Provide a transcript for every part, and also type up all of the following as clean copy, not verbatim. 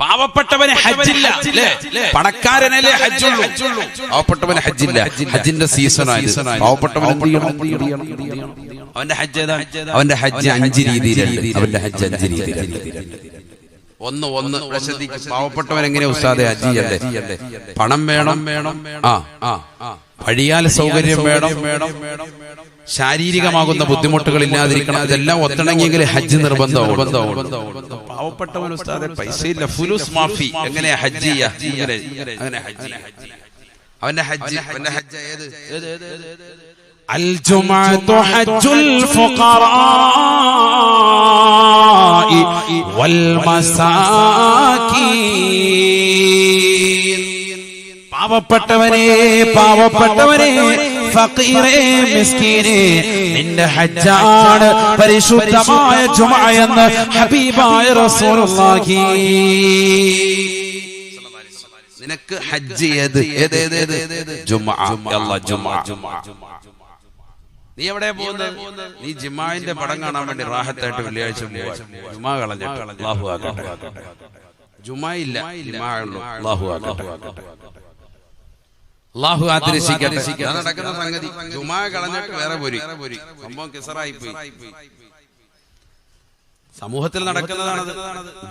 പാവപ്പെട്ടവന് ഹജ്ജില്ല, പണക്കാരനല്ലേ ഹജ്ജുള്ളൂ. പാവപ്പെട്ടവന് ഹജ്ജില്ല, ഹജ്ജിന്റെ സീസണായി. പാവപ്പെട്ടവൻ അവന്റെ ഹജ്ജ് ഏതാണ്? അവന്റെ ഹജ്ജ് 5 രീതിയിലുണ്ട്. അവന്റെ ഹജ്ജ് 5 രീതിയിലുണ്ട്. ഒന്ന് പാവപ്പെട്ടവൻ എങ്ങനെ ഉസ്താദെ ഹജ്ജ് ചെയ്യണ്ടേ? പണം വേണം, വഴിയാൽ സൗകര്യം വേണം, ശാരീരികമാകുന്ന ബുദ്ധിമുട്ടുകൾ ഇല്ലാതിരിക്കണം. ഇതെല്ലാം ഒത്തണമെങ്കിൽ ഹജ്ജ് നിർബന്ധമാണ്. പാവപ്പെട്ടവൻ ഉസ്താദെ പൈസ ഇല്ല, ഫുലൂസ് മാഫി, എങ്ങനെ ഹജ്ജ് ചെയ്യാ? അങ്ങനെ ഹജ്ജ് അവന്റെ ഹജ്ജ് ഏത്? الجمعة حج الفقراء والمساكين. പാവപ്പെട്ടവനെ ഫഖീറേ മിസ്കീനേ, നിന്റെ ഹജ്ജാണ് പരിശുദ്ധമായ ജുമുഅ എന്ന് ഹബീബായ റസൂലുള്ളാഹി. നിനക്ക് ഹജ്ജ് ഏത്? ജുമുഅ. അല്ലാഹ് ജുമുഅ. നീ എവിടെ പോകുന്നത്? നീ ജിമാഇന്റെ പടം കാണാൻ വേണ്ടി റാഹത്തായിട്ട് വെള്ളിയാഴ്ച ജുമാ കളഞ്ഞിട്ട്. അല്ലാഹു ആകട്ടെ. ജുമാ ഇല്ല, ജുമാ ഉള്ളൂ. അല്ലാഹു ആകട്ടെ. അല്ലാഹു ആദരിക്കട്ടെ. നടക്കുന്ന സംഗതി ജുമാ കളഞ്ഞിട്ട് വേറെ പോരി. സംഭവം കിസറായി പോയി. സമൂഹത്തിൽ നടക്കുന്നതാണത്.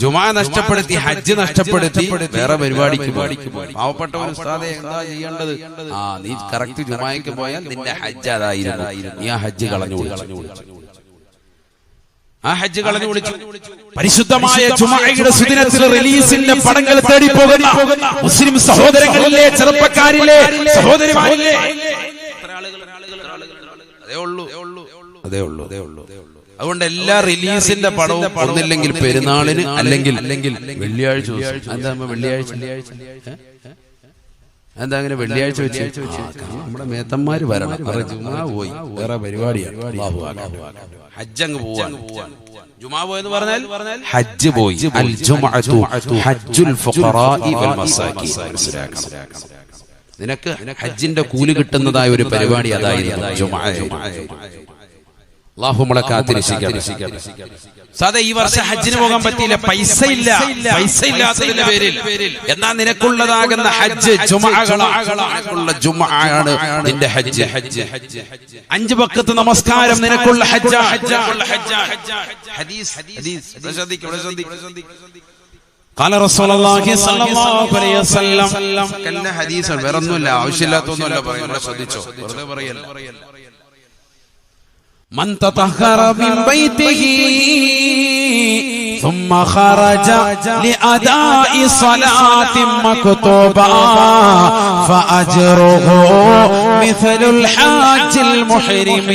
ജുമാ നഷ്ടപ്പെടുത്തി, ഹജ്ജ് നഷ്ടപ്പെടുത്തി, വേറെ പരിപാടിക്ക് പോയി. പാവപ്പെട്ടവൻ ഉസ്താദേ എന്താ ചെയ്യേണ്ടത്? നീ കറക്റ്റ് ജുമായ്ക്ക് പോയാൽ നിന്റെ ഹജ്ജ് അതായിരുന്നു. നീ ആ ഹജ്ജ് കളഞ്ഞു വിളിച്ചു. പരിശുദ്ധമായ ജുമുഅയുടെ സുദിനത്തിൽ റിലീസിന്റെ പടങ്ങൾ തേടി പോകുന്ന മുസ്ലിം സഹോദരങ്ങളിലെ, ചെറുപ്പക്കാരിലെ, സഹോദരിമാരിലെ അതേ ഉള്ളൂ. അതുകൊണ്ട് എല്ലാ റിലീസിന്റെ പടവും ഒന്നില്ലെങ്കിൽ പെരുന്നാളിന്, അല്ലെങ്കിൽ വെള്ളിയാഴ്ച. എന്താ അങ്ങനെ വെള്ളിയാഴ്ച വെച്ച്? നമ്മുടെ മേത്തന്മാര് വരണം, ജുമാ പോയി, വേറെ പരിപാടിയാണ്. ഹജ്ജങ്ങ് പോവാണ്. ജുമാ പോയെന്ന് പറഞ്ഞാൽ ഹജ്ജ് പോയി. അൽ ജുമുഅതു ഹജ്ജുൽ ഫുഖറാഇ വൽ മസാകീൻ. നിനക്ക് ഹജ്ജിന്റെ കൂലി കിട്ടുന്നതായ ഒരു പരിപാടി അതായിരുന്നു ജുമുഅ. അല്ലാഹു നമ്മളെ കാത്തിരക്ഷിക്കട്ടെ. സാധാ ഈ വർഷം ഹജ്ജിന് പോകാൻ പറ്റിയില്ല, പൈസ ഇല്ലാത്തതിന്റെ പേരിൽ. എന്നാ നിനക്കുള്ളതാകുന്ന ഹജ്ജ് ജുമുഅയാണ് നിന്റെ ഹജ്ജ്. 5 വഖത്ത് നമസ്കാരം നിനക്കുള്ള ഹജ്ജ്. ഖാല റസൂലുള്ളാഹി സ്വല്ലല്ലാഹു അലൈഹി വസല്ലം. കല്ല ഹദീസ് വേറൊന്നുമില്ല, ആവശ്യമില്ലാത്തൊന്നുമല്ല പറയുന്നത്. ശ്രദ്ധിച്ചോ, വെറുതെ പറയല്ല. من تطهر من بيته ثم خرج لأداء صلاة مكتوبة فأجره مثل الحاج المحرم.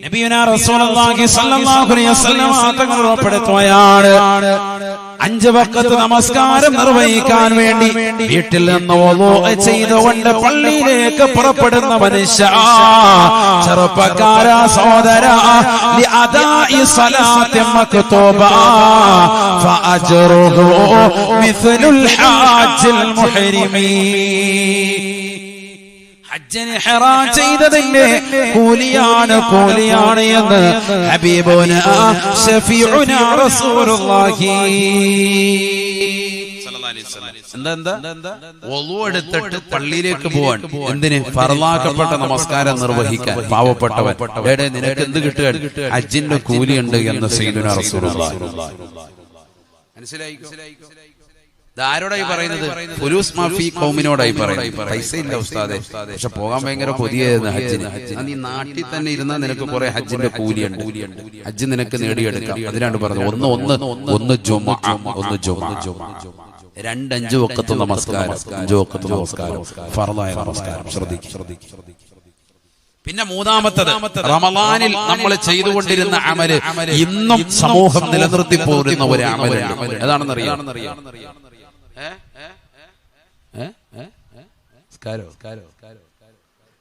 നബിയുനാ റസൂലുള്ളാഹി സ്വല്ലല്ലാഹു അലൈഹി വസല്ലം തങ്ങൾ ഉറപ്പെടുത്തുകയാണ്, 5 വഖത്ത് നമസ്കാരം നിർവഹിക്കാൻ വേണ്ടി വീട്ടിൽ നിന്ന് വുളൂ ചെയ്തുകൊണ്ട് പള്ളിയിലേക്ക് പുറപ്പെടുന്ന മനുഷ്യ, ചെറുപ്പക്കാരാ, സഹോദരാ, ലിഅദാഇ സ്വലാത്തി മക്തൂബ ഫഅജ്റുഹു മിസ്ലുൽ ഹാജിൽ മുഹ്രിമി. ഹജ്ജിന് ഇഹ്റാം ചെയ്തതിന്റെ കൂലിയാണ് എന്ന് ഹബീബുനാ ശഫീഉനാ റസൂലുള്ളാഹി സ്വല്ലല്ലാഹി അലൈഹി വസല്ലം. എന്താ വുളൂ എടുത്തിട്ട് പള്ളിയിലേക്ക് പോവാൻ. എന്തിന്? ഫർളാക്കപ്പെട്ട നമസ്കാരം നിർവഹിക്കാൻ. പാവപ്പെട്ടവൻ നിനക്ക് എന്ത് കിട്ടുക? ഹജ്ജിന്റെ കൂലിയുണ്ട് എന്ന് സയ്യിദുനാ റസൂലുള്ളാഹി. മനസ്സിലായി? ആരോടായി പറയുന്നത്? ഫുലൂസ് മാഫി കൗമിനോടായി പറയുന്നത്. പൈസ ഇല്ല ഉസ്താദെ, പക്ഷെ പോകാൻ ഭയങ്കര കൊതിയായിരുന്നു ഹജ്ജിന്. നീ നാട്ടിൽ തന്നെ ഇരുന്നാൽ നിനക്ക് കുറെ ഹജ്ജിന്റെ കൂലിയുണ്ട്, ഹജ്ജ് നിനക്ക് നേടിയെടുക്കാം. അതിനാണ് പറഞ്ഞത് ഒന്ന് ജുമുഅ, 2 5 വഖത്ത് നമസ്കാരം, 5 വഖത്ത് നമസ്കാരം, ഫർളായ നമസ്കാരം. ശ്രദ്ധിക്കുക. പിന്നെ മൂന്നാമത്തത്, റമളാനിൽ നമ്മൾ ചെയ്തുകൊണ്ടിരുന്ന അമല് ഇന്നും സമൂഹം നിലനിർത്തി പോരുന്ന ഒരു അമലുണ്ട്. ഏതാണെന്നറിയാം?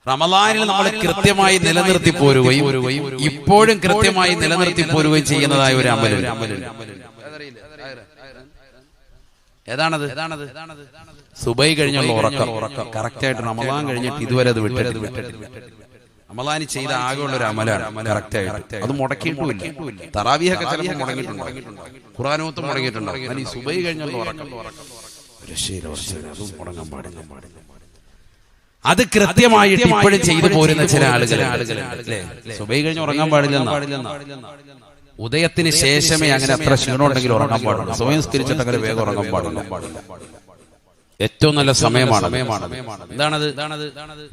റമളാനിൽ നമ്മൾ കൃത്യമായി നിലനിർത്തി പോരുകയും ഇപ്പോഴും കൃത്യമായി നിലനിർത്തി പോരുകയും ചെയ്യുന്നതായ ഒരു അമലുണ്ട്. ഏതാണത്? സുബൈ കഴിഞ്ഞുള്ള ഉറക്കം. കറക്റ്റായിട്ട് റമളാൻ കഴിഞ്ഞിട്ട് ഇതുവരെ അത് വിട്ടിട്ടില്ല. റമളാനി ചെയ്ത ആകെയുള്ള ഒരു അമലാണ് കറക്റ്റ് ആയിട്ട്. അത് മുടക്കിയിട്ടുമില്ല. തറാവീഹൊക്കെ ചിലപ്പോൾ മുടങ്ങിയിട്ടുണ്ട്, ഖുർആനോത്ത് മുടങ്ങിയിട്ടുണ്ട്. എന്നാൽ ഈ സുബഹി കഴിഞ്ഞുള്ള ഉറക്കം മുടങ്ങാൻ പാടില്ല. അത് കൃത്യമായിട്ട് ഇപ്പോഴും ചെയ്തു പോരുന്ന ചില ആളുകളുണ്ട്. സുബഹി കഴിഞ്ഞ് ഉറങ്ങാൻ പാടില്ലെന്ന. ഉദയത്തിന് ശേഷമേ അങ്ങനെ അത്ര ക്ഷീണം ഉണ്ടെങ്കിൽ ഉറങ്ങാൻ പാടുള്ളൂ. സ്വയം സ്കരിച്ചിട്ട് അങ്ങനെ വേഗം ഉറങ്ങാൻ പാടില്ല. ഏറ്റവും നല്ല സമയമാണ്. എന്താണത്?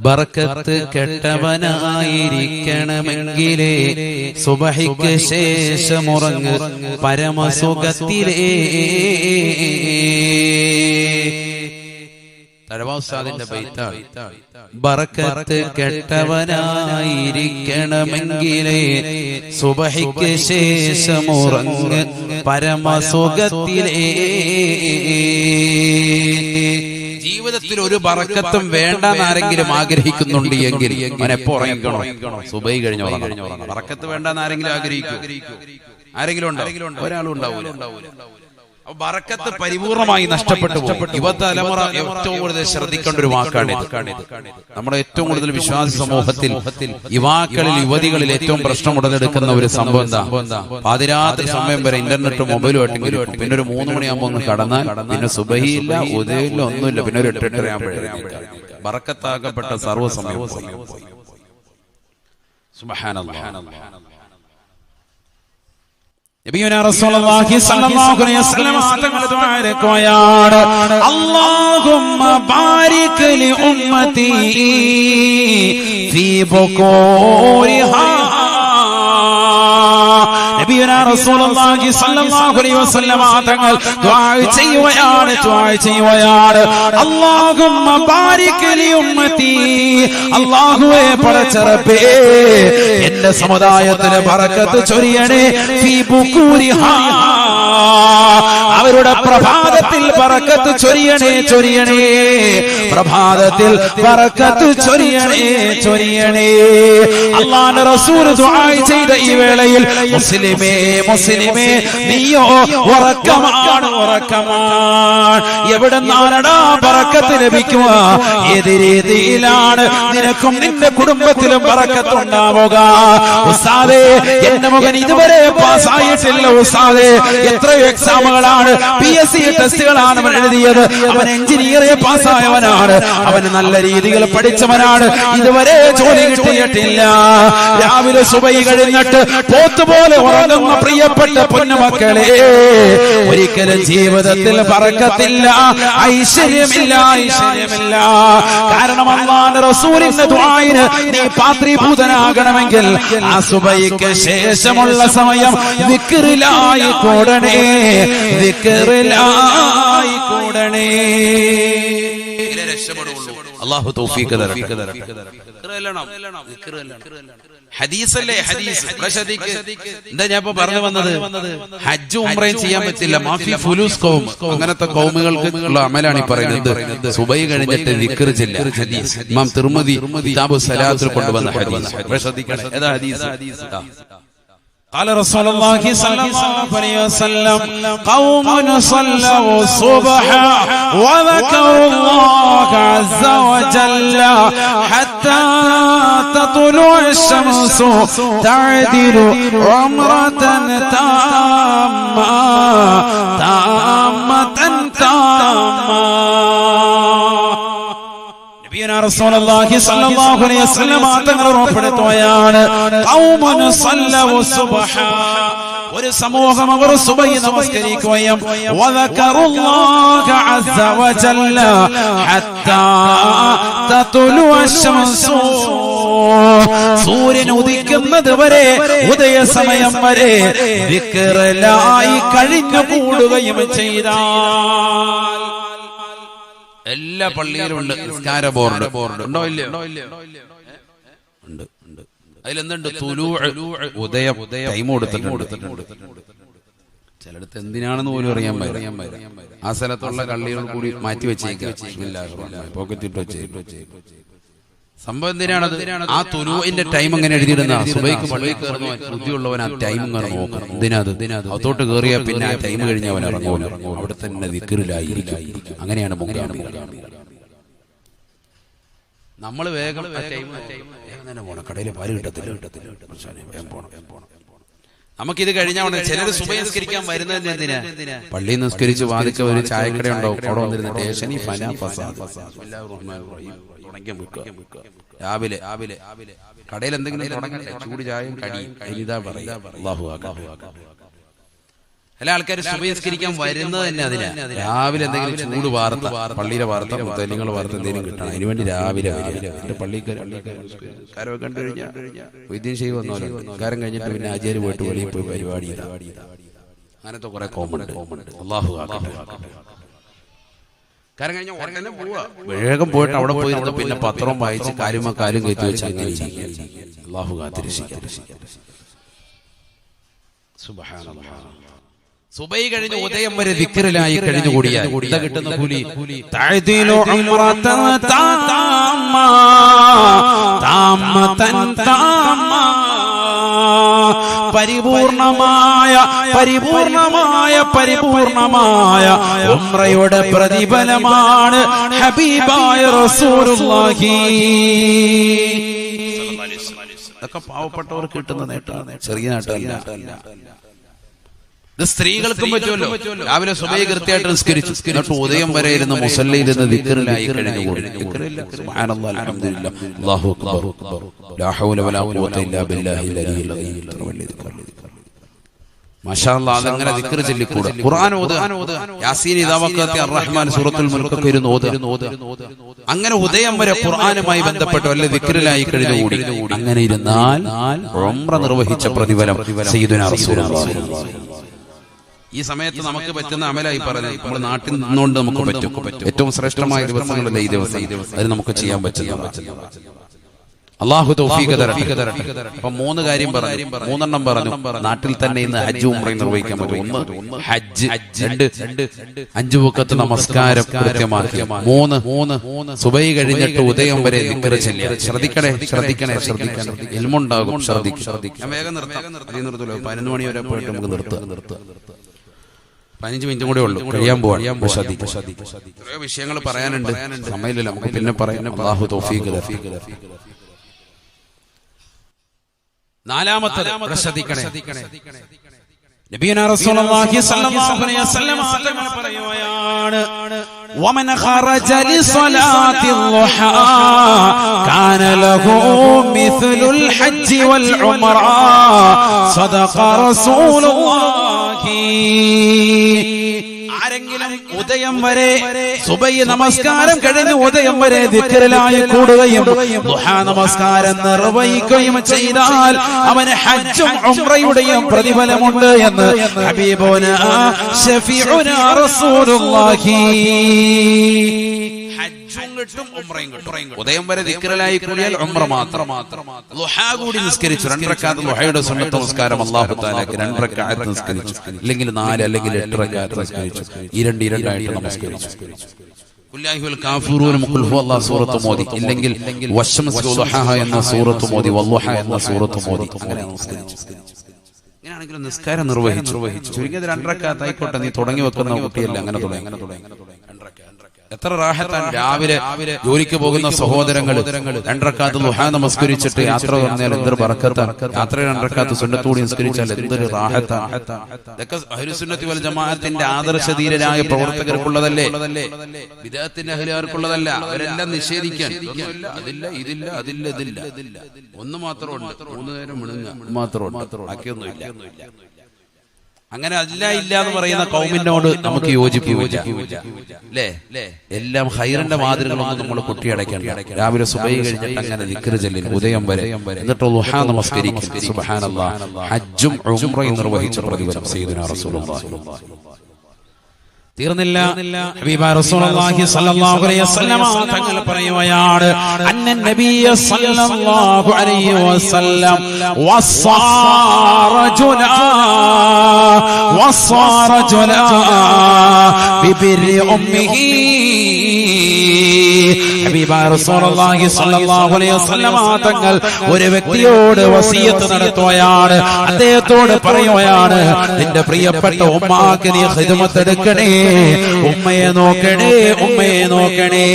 ബർക്കത്ത് കെട്ടവനായിരിക്കണമെങ്കിലേ സുബഹിക്ക് ശേഷമുറങ്ങ് പരമസുഖത്തിലേ. തഴവാസ്താദിന്റെ ബൈത്താണ്. ബർക്കത്ത് കെട്ടവനായിരിക്കണമെങ്കിലേ സുബഹിക്ക് ശേഷമുറങ്ങ് പരമസുഖത്തിലേ. ജീവിതത്തിൽ ഒരു ബറക്കത്തും വേണ്ടെന്ന് ആരെങ്കിലും ആഗ്രഹിക്കുന്നുണ്ട് എങ്കിൽ അവൻ എപ്പോ ഉറങ്ങിക്കണോ? സുബഹി കഴിഞ്ഞ് ഉറങ്ങണം. ബറക്കത്ത് വേണ്ടെന്ന് ആരെങ്കിലും ആഗ്രഹിക്കും? ആരെങ്കിലും ഉണ്ടോ? ഒരാളും ഉണ്ടാവില്ല. ബറക്കത്ത് പരിപൂർണമായി നഷ്ടപ്പെട്ടു പോകും. യുവതലമുറ ഏറ്റവും കൂടുതൽ ശ്രദ്ധിക്കേണ്ട ഒരു വാക്കാണിത്. നമ്മുടെ ഏറ്റവും കൂടുതൽ വിശ്വാസി സമൂഹത്തിൽ യുവാക്കളിൽ യുവതികളിൽ ഏറ്റവും പ്രശ്നം ഉടലെടുക്കുന്ന ഒരു സംഭവം എന്താ? പാതിരാത്രി സമയം വരെ ഇന്റർനെറ്റും മൊബൈലും ആയിട്ടെങ്കിലും പിന്നെ ഒരു 3 മണിയാകുമ്പോൾ ഒന്ന് കടന്നാൽ പിന്നെ സുബഹിയില്ല, ഉദയമില്ല, ഒന്നുമില്ല. പിന്നെ ഒരു 8-8:30 ആകുമ്പോഴേക്കും ബറക്കത്താക്കപ്പെട്ട സർവ്വസമയവും സുബ്ഹാനല്ലാഹ്. നബിയുനാ റസൂലുള്ളാഹി സ്വല്ലല്ലാഹു അലൈഹി വസല്ലം തങ്ങൾ ദുആ ഇറക്കുകയാണ്. അല്ലാഹുമ്മ ബാരിക് ലി ഉമ്മതി ഫീ ബുകൂരിഹാ. നബിയുനാ റസൂലുള്ളാഹി സ്വല്ലല്ലാഹു അലൈഹി വസല്ലം തങ്ങൾ ദുആ ചെയ്യുകയാണ്. അല്ലാഹുമ്മ ബാരിക് ലി ഉമ്മതി. അല്ലാഹുവേ പടച്ചറബേ എന്റെ സമുദായത്തിന് ബറക്കത്ത് ചൊരിയണേ. ഫീ ബുകൂരിഹാ. അവരുടെ പ്രഭാതത്തിൽ ബറക്കത്ത് ചൊരിയണേ. പ്രഭാതത്തിൽ ബറക്കത്ത് ചൊരിയണേ. അല്ലാഹുവിന്റെ റസൂൽ ദുആ ചെയ്ത ഈ വേളയിൽ മുസ്ലിമേ നീയോ ഉറക്കമാണ്. എവിടെ നിന്നാണടാ ബറക്കത്ത് ലഭിക്കുക? ഏത് രീതിയിലാണ് നിനക്കും നിന്റെ കുടുംബത്തിലും ബറക്കത്ത് ഉണ്ടാവുക? ഉസ്താദേ എന്റെ മകൻ ഇതുവരെ പാസ്സായിട്ടില്ല. ഉസ്താദേ എത്രയോ എക്സാമുകളാണ്, PSC ടെസ്റ്റുകളാണ് അവൻ എഴുതിയത്. അവൻ എഞ്ചിനീയറെ പാസ്സായവനാണ്, അവന് നല്ല രീതിയിൽ പഠിച്ചവനാണ്, ഇതുവരെ ജോലി കിട്ടിയിട്ടില്ല. രാവിലെ സുബഹി കഴിഞ്ഞിട്ട് പോത്തുപോലെ ഉറങ്ങുന്ന പ്രിയപ്പെട്ട പൊന്നുമക്കളെ, ഒരിക്കലും ജീവിതത്തിൽ ബറക്കത്തില്ല, ഐശ്വര്യമില്ല. കാരണം അല്ലാഹുവിന്റെ റസൂലിന്റെ ദുആയിന് നീ പാത്രീഭൂതനാകണമെങ്കിൽ ആ സുബഹിക്ക് ശേഷമുള്ള സമയം ദിക്റിലായി കൂടണേ. അല്ലാഹു തൗഫീഖ് തരട്ടെ. ഹദീസല്ലേ ഹദീസ്. എന്താ ഞാൻ ഇപ്പൊ പറഞ്ഞു വന്നത്? ഹജ്ജും ഉംറയും ചെയ്യാൻ പറ്റില്ല. മാഫി ഫുലൂസ് ഖൗം, അങ്ങനത്തെ ഖൗമുകൾക്ക് ഉള്ള അമലാണ് ഈ പറയുന്നത്. സുബഹി കഴിഞ്ഞിട്ട് ദിക്ർ ചെല്ലുക. ഹദീസ് ഇമാം തിർമിദി കിതാബു സലാത്തിൽ കൊണ്ടുവന്ന ഹദീസ്. ശ്രദ്ധിക്കണം, ഏതാ ഹദീസ്? قال رسول الله صلى الله عليه وسلم قوم صلوا الصبح وذكروا الله عز وجل حتى تطلع الشمس تعدل عمرة تامة റസൂലുള്ളാഹി സ്വല്ലല്ലാഹു അലൈഹി വസല്ലം തങ്ങൾ ഉറപ്പെടുത്തുകയാണ്. ഖൗമുൻ സല്ലവു സുബ്ഹ, ഒരു സമൂഹം അവർ സുബഹി നമസ്കരിക്കുകയും വദകറുല്ലാഹ അസ്സ വജല്ല ഹത്താ തത്ലുഅ ശംസു, സൂര്യൻ ഉദിക്കുന്നത് വരെ, ഉദയസമയം വരെ ദിക്റിലായി കഴിഞ്ഞു കൂടുകയും ചെയ്താൽ. എല്ലാ പള്ളിയിലും ഉണ്ട് നിസ്കാര ബോർഡ്. ഉണ്ടോ ഇല്ലയോ? ഉണ്ട്. അതിലെന്തുണ്ട്? ഉദയം ടൈം കൊടുത്തിട്ടുണ്ട്. ചിലടത്ത് എന്തിനാണെന്ന് പോലും അറിയാൻ പറ്റും. ആ സ്ഥലത്തുള്ള കള്ളികൾ കൂടി മാറ്റി വെച്ചേക്കാം, പോക്കറ്റിട്ട് വെച്ചേക്കും. സംഭവം എന്തിനാണത്? ആ തുലൂഇന്റെ ടൈം അങ്ങനെ എഴുതിയിടുന്ന സുബൈക്ക് പള്ളിയിൽ കയറുന്ന ബുദ്ധിയുള്ളവൻ ആ ടൈം ഇങ്ങനെ നോക്കണം. എന്തിനാത്? അതോട്ട് കയറിയാൽ പിന്നെ ആ ടൈം കഴിഞ്ഞ് അവൻ ഇറങ്ങൂല, അവിടെ തന്നെ ദിക്റിലായിരിക്കും. അങ്ങനെയാണ് മുൻഗാമികൾ. നമ്മൾ വേഗം തന്നെ പോണം, കടയിൽ പാല് കിട്ടത്തില്ല, വേഗം പോണം. നമുക്കിത് കഴിഞ്ഞാൽ ഉടനെ ചിലർ സുബഹി നിസ്കരിക്കാൻ വരുന്നത് എന്തിനാ? പള്ളി നിസ്കരിച്ച് വാദിച്ച ഒരു ചായക്കട ഉണ്ടാവും, അവിടെ വന്നിരുന്നിട്ട് രാവിലെ കടയിൽ എന്തെങ്കിലും തുടങ്ങട്ടെ, ചൂട് ചായയും കടിയും ഇതാ പറയാ. ചില ആൾക്കാർ സുബഹി നിസ്കരിക്കാൻ വരുന്നത് തന്നെ അതിനാ. രാവിലെ എന്തെങ്കിലും ചൂട് വാർത്ത, പള്ളിയിലെ വാർത്ത, മുത്തലിങ്ങൾ വാർത്ത എന്തെങ്കിലും കിട്ടണം, അതിനുവേണ്ടി രാവിലെ പള്ളിക്കാരൊക്കെ കണ്ടു കഴിഞ്ഞാൽ വൈദ്യം ചെയ്ത് വന്നോല്ലോ, കാരം കഴിഞ്ഞിട്ട് പിന്നെ ആചാര്യ പോയിട്ട് വെളിയിൽ പോയി പരിപാടി അങ്ങനത്തെ കുറെ കോമണ്ട്. അല്ലാഹു ആക്കട്ടെ. കാരം കഴിഞ്ഞ ഉടനെ പോവാ, വേഗം പോയിട്ട് അവിടെ പോയിരുന്ന് പിന്നെ പത്രം വായിച്ച് കാര്യം കയറ്റി വെച്ച് അങ്ങനെ അല്ലാഹു കാത്തിരക്ഷിക്കട്ടെ. സുബ്ഹാനല്ലാഹ്. സുബഹി കഴിഞ്ഞ് ഉദയം വരെ ദിക്റിലായി കഴിഞ്ഞുകൂടിയാൽ ഇതാ കിട്ടുന്ന കൂലി. തഅദീലു ഉംറതൻ താമ്മ താമ്മതൻ താമ്മ, പരിപൂർണമായ ഉംറയുടെ പ്രതിഫലമാണ് ഹബീബായ റസൂലുള്ളാഹി. ഇതൊക്കെ പാവപ്പെട്ടവർക്ക് കിട്ടുന്ന നേട്ടമാണ്, ചെറിയ നേട്ടമല്ല. ഇത് സ്ത്രീകൾക്കും പറ്റുമല്ലോ. രാവിലെ സുബഹി കൃത്യമായിട്ട് നിസ്കരിച്ചു, എന്നിട്ട് ഉദയം വരെ ഇരുന്ന് മുസല്ലയിൽ നിന്ന് ദിക്റിലായി കഴിഞ്ഞുകൂടി. സുബ്ഹാനല്ലാഹ്, അൽഹംദുലില്ലാഹ്, അല്ലാഹു അക്ബർ, ലാ ഹൗല വലാ ഖുവത ഇല്ലാ ബില്ലാഹിൽ അലിയിൽ അദീം. മാഷാ അല്ലാഹ്, അതങ്ങനെ ദിക്ർ ചൊല്ലിക്കൂടെ. ഖുർആൻ ഓതുക, യാസീൻ ഇദാ വഖഅത്തി അർറഹ്മാൻ, സൂറത്തുൽ മുൽക്കൊക്കെ ഇരുന്ന് ഓതുക. അങ്ങനെ ഉദയം വരെ ഖുർആനുമായി ബന്ധപ്പെട്ട് വല്ല ദിക്റിലായി കഴിഞ്ഞുകൂടി. അങ്ങനെ ഇരുന്നാൽ ഉംറ നിർവഹിച്ച പ്രതിഫലം സയ്യിദുനാ റസൂലുള്ളാഹി. ഈ സമയത്ത് നമുക്ക് പറ്റുന്ന അമലായി പറഞ്ഞത്, നമ്മുടെ നാട്ടിൽ നിന്നുകൊണ്ട് നമുക്ക് പറ്റും. ഏറ്റവും ശ്രേഷ്ഠമായ ദിവസങ്ങളല്ലേ ഈ ദിവസം, അത് നമുക്ക് ചെയ്യാൻ പറ്റില്ല. അല്ലാഹു തൗഫീഖ് തരട്ടെ. അപ്പൊ 3 കാര്യം പറഞ്ഞു, 3 പറഞ്ഞു. നാട്ടിൽ തന്നെ ഇന്ന് ഹജ്ജ് ഉംറയും നിർവഹിക്കാൻ പറ്റും. 1 ഹജ്ജ്, 2 5 വഖത്ത് നമസ്കാരം കൃത്യമാക്കി, 3 സുബഹി കഴിഞ്ഞിട്ട് ഉദയം വരെ ദിക്ർ ചൊല്ലുക. ശ്രദ്ധിക്കണേ. ഇൽമുണ്ടാകും, ശ്രദ്ധിക്കും. ഞാൻ വേഗം നിർത്താം, 11 മണി വരെ പോയിട്ട് നമുക്ക് നിർത്താം. 15 മിനിറ്റും കൂടെ ഉള്ളൂ, കഴിയാൻ പോവാൻ. എത്രയോ വിഷയങ്ങൾ പറയാനുണ്ട്, സമയമില്ല, നമുക്ക് പിന്നെ പറയാൻ. അല്ലാഹു തൗഫീഖ് തരട്ടെ. 4-മത്തത് ശ്രദ്ധിക്കണേ. നബിയുനാ റസൂലുള്ളാഹി സ്വല്ലല്ലാഹു അലൈഹി വസല്ലം പറയുകയാണ്, വമൻ ഖറജ ലിസ്വലാത്തി ളുഹാ കാന ലഹു മിസ്ലുൽ ഹജ്ജി വൽ ഉംറ സദഖ റസൂലുള്ളാഹി. ആരെങ്കിലും ഉദയം വരെ സുബഹി നമസ്കാരം കഴിഞ്ഞ് ഉദയം വരെ ദിക്റിലായി കൂടുകയും ദുഹാ നമസ്കാരം നിർവഹിക്കുകയും ചെയ്താൽ അവന് ഹജ്ജും ഉംറയുടെയും പ്രതിഫലമുണ്ട് എന്ന് ഹബീബുനാ ശഫീഉനാ റസൂലുള്ളാഹി. ഹജ്ജും കിട്ടും, ഉംറയും കിട്ടും. ഉദയം വരെ ദിക്റിലായി കൂടിയാൽ ഉംറ മാത്രം. ളുഹാ കൂടി നിസ്കരിച്ചു, 2 റക്അത്ത് ളുഹയുടെ സുന്നത്ത് നമസ്കാരം അല്ലാഹു തആലക്ക് 2 റക്അത്ത് നിസ്കരിച്ചു, അല്ലെങ്കിൽ 4 അല്ലെങ്കിൽ 8 റക്അത്ത് നിസ്കരിച്ചു. ഈ 2 ആയിട്ട് നമസ്കരിച്ചു. ഖുല്ലാഹിൽ കാഫിറൂൻ ഖുൽ ഹുവല്ലാഹു സൂറത്ത് മോദി, ഇല്ലെങ്കിൽ വശംസി വളുഹാ എന്ന സൂറത്ത് മോദി, വളുഹ എന്ന സൂറത്ത് മോദി. അങ്ങനെ നമസ്കരിച്ചു. ഇങ്ങനെയാണെങ്കിലും നിസ്കാരം നിർവഹിച്ചു. ചുരുങ്ങിയത് 2 റക്അത്ത് ആയിക്കോട്ടെ, നീ തുടങ്ങി വെക്കുന്ന കുട്ടിയല്ല, അങ്ങനെ തുടങ്ങി. എത്ര റാഹത്താണ്. രാവിലെ ജോലിക്ക് പോകുന്ന സഹോദരങ്ങൾ 2 റക്അത്ത് ദുഹാ നമസ്കരിച്ചിട്ട് യാത്ര തുടങ്ങിയാൽ എന്തൊരു ബർക്കത്താണ്. യാത്ര 2 റക്അത്ത് സുന്നത്തൂടി നിസ്കരിച്ചാൽ എന്തൊരു റാഹത്താണ്. ഇതൊക്കെ അഹ്ലുസ് സുന്നത്തി വൽ ജമാഅത്തിന്റെ ആദർശധീരരായ പ്രവർത്തകർക്കുള്ളതല്ലേ, ബിദ്അത്തിന്റെ അഹ്ലുകാർക്കുള്ളതല്ല. അവരെല്ലാം നിഷേധിക്കാൻ അതില്ല. ഒന്ന് മാത്രമുണ്ട്, 3 നേരം മിണുങ്ങ മാത്രമുണ്ട്, ബാക്കിയൊന്നുമില്ല. അങ്ങനെ ഇല്ല എന്ന് പറയുന്ന കൗമിനോട് നമുക്ക് യോജിപ്പില്ല, അല്ലേ? എല്ലാം ഖൈറിന്റെ മാതൃകളൊന്നും നമ്മൾ കുട്ടിയടയ്ക്കണ്ട. രാവിലെ സുബഹി കഴിഞ്ഞിട്ട് അങ്ങനെ ദിക്ർ ചൊല്ലി ഉദയം വരെ, എന്നിട്ട് ളുഹാ നമസ്കരിക്കും. സുബ്ഹാനല്ലാഹ്, ഹജ്ജും ഉംറയും നിർവഹിച്ച പ്രതിഫലം സയ്യിദുനാ റസൂലുള്ളാഹി. തീർന്നില്ല. ഹബീബായ റസൂലുള്ളാഹി സ്വല്ലല്ലാഹു അലൈഹി വസല്ലം തങ്ങൾ പറയുകയാണ്, അന്നൻ നബിയ സ്വല്ലല്ലാഹു അലൈഹി വസല്ലം വസ്സാറജുലാ ബിബിരി ഉമ്മിഹി. ഹബീബായ റസൂലുള്ളാഹി സ്വല്ലല്ലാഹു അലൈഹി വസല്ലം തങ്ങൾ ഒരു വ്യക്തിയോട് വസിയത്ത് നടത്തുകയാണ്. അദ്ദേഹത്തോട് പറയുകയാണ്, നിന്റെ പ്രിയപ്പെട്ട ഉമ്മാക്ക് നീ ഖിദ്മത്ത് എടുക്കണേ. ഉമ്മയെ നോക്കണേ, ഉമ്മയെ നോക്കണേ.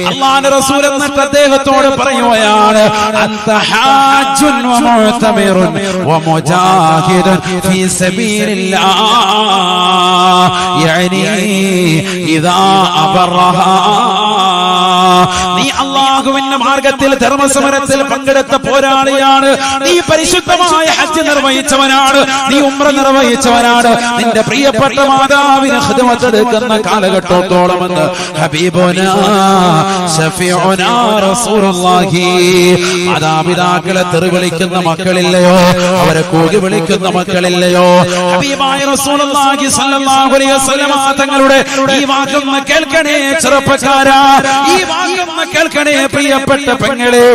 അല്ലാഹുവിന്റെ റസൂൽ എന്നിട്ട് അദ്ദേഹത്തോട് പറയുകയാണ്, അൻത ഹാജുൻ വ മുഅ്തമിറുൻ വ മുജാഹിദുൻ ഫീ സബീലില്ലാഹ് യഅനി ഇദാ അബറഹാ. നീ അല്ലാഹുവിന്റെ മാർഗത്തിൽ ധർമ്മസമരത്തിൽ പങ്കെടുത്ത പോരാളിയാണ്. നീ പരിശുദ്ധമായ ഹജ്ജ് നിർവഹിച്ചവനാണ്. നീ ഉംറ നിർവഹിച്ചവനാണ്. നിന്റെ പ്രിയപ്പെട്ട മാതാവിനെ ഖിദ്മത്ത് എടുക്കുന്ന കാലഘട്ടത്തോളമെന്ന് ഹബീബുനാ ശഫീഉനാ റസൂലുള്ളാഹി. മാതാപിതാക്കളെ തെറി വിളിക്കുന്ന മക്കളില്ലയോ? അവരെ കൂകി വിളിക്കുന്ന മക്കളില്ലയോ? ഹബീബായ റസൂലുള്ളാഹി സ്വല്ലല്ലാഹു അലൈഹി വസല്ലം തങ്ങളുടെ ഈ വാക്കൊന്ന് കേൾക്കണേ ചെറുപ്പക്കാരാ, ഈ വാക്കൊന്ന് കേൾക്കണേ പ്രിയപ്പെട്ട പെങ്ങളെ.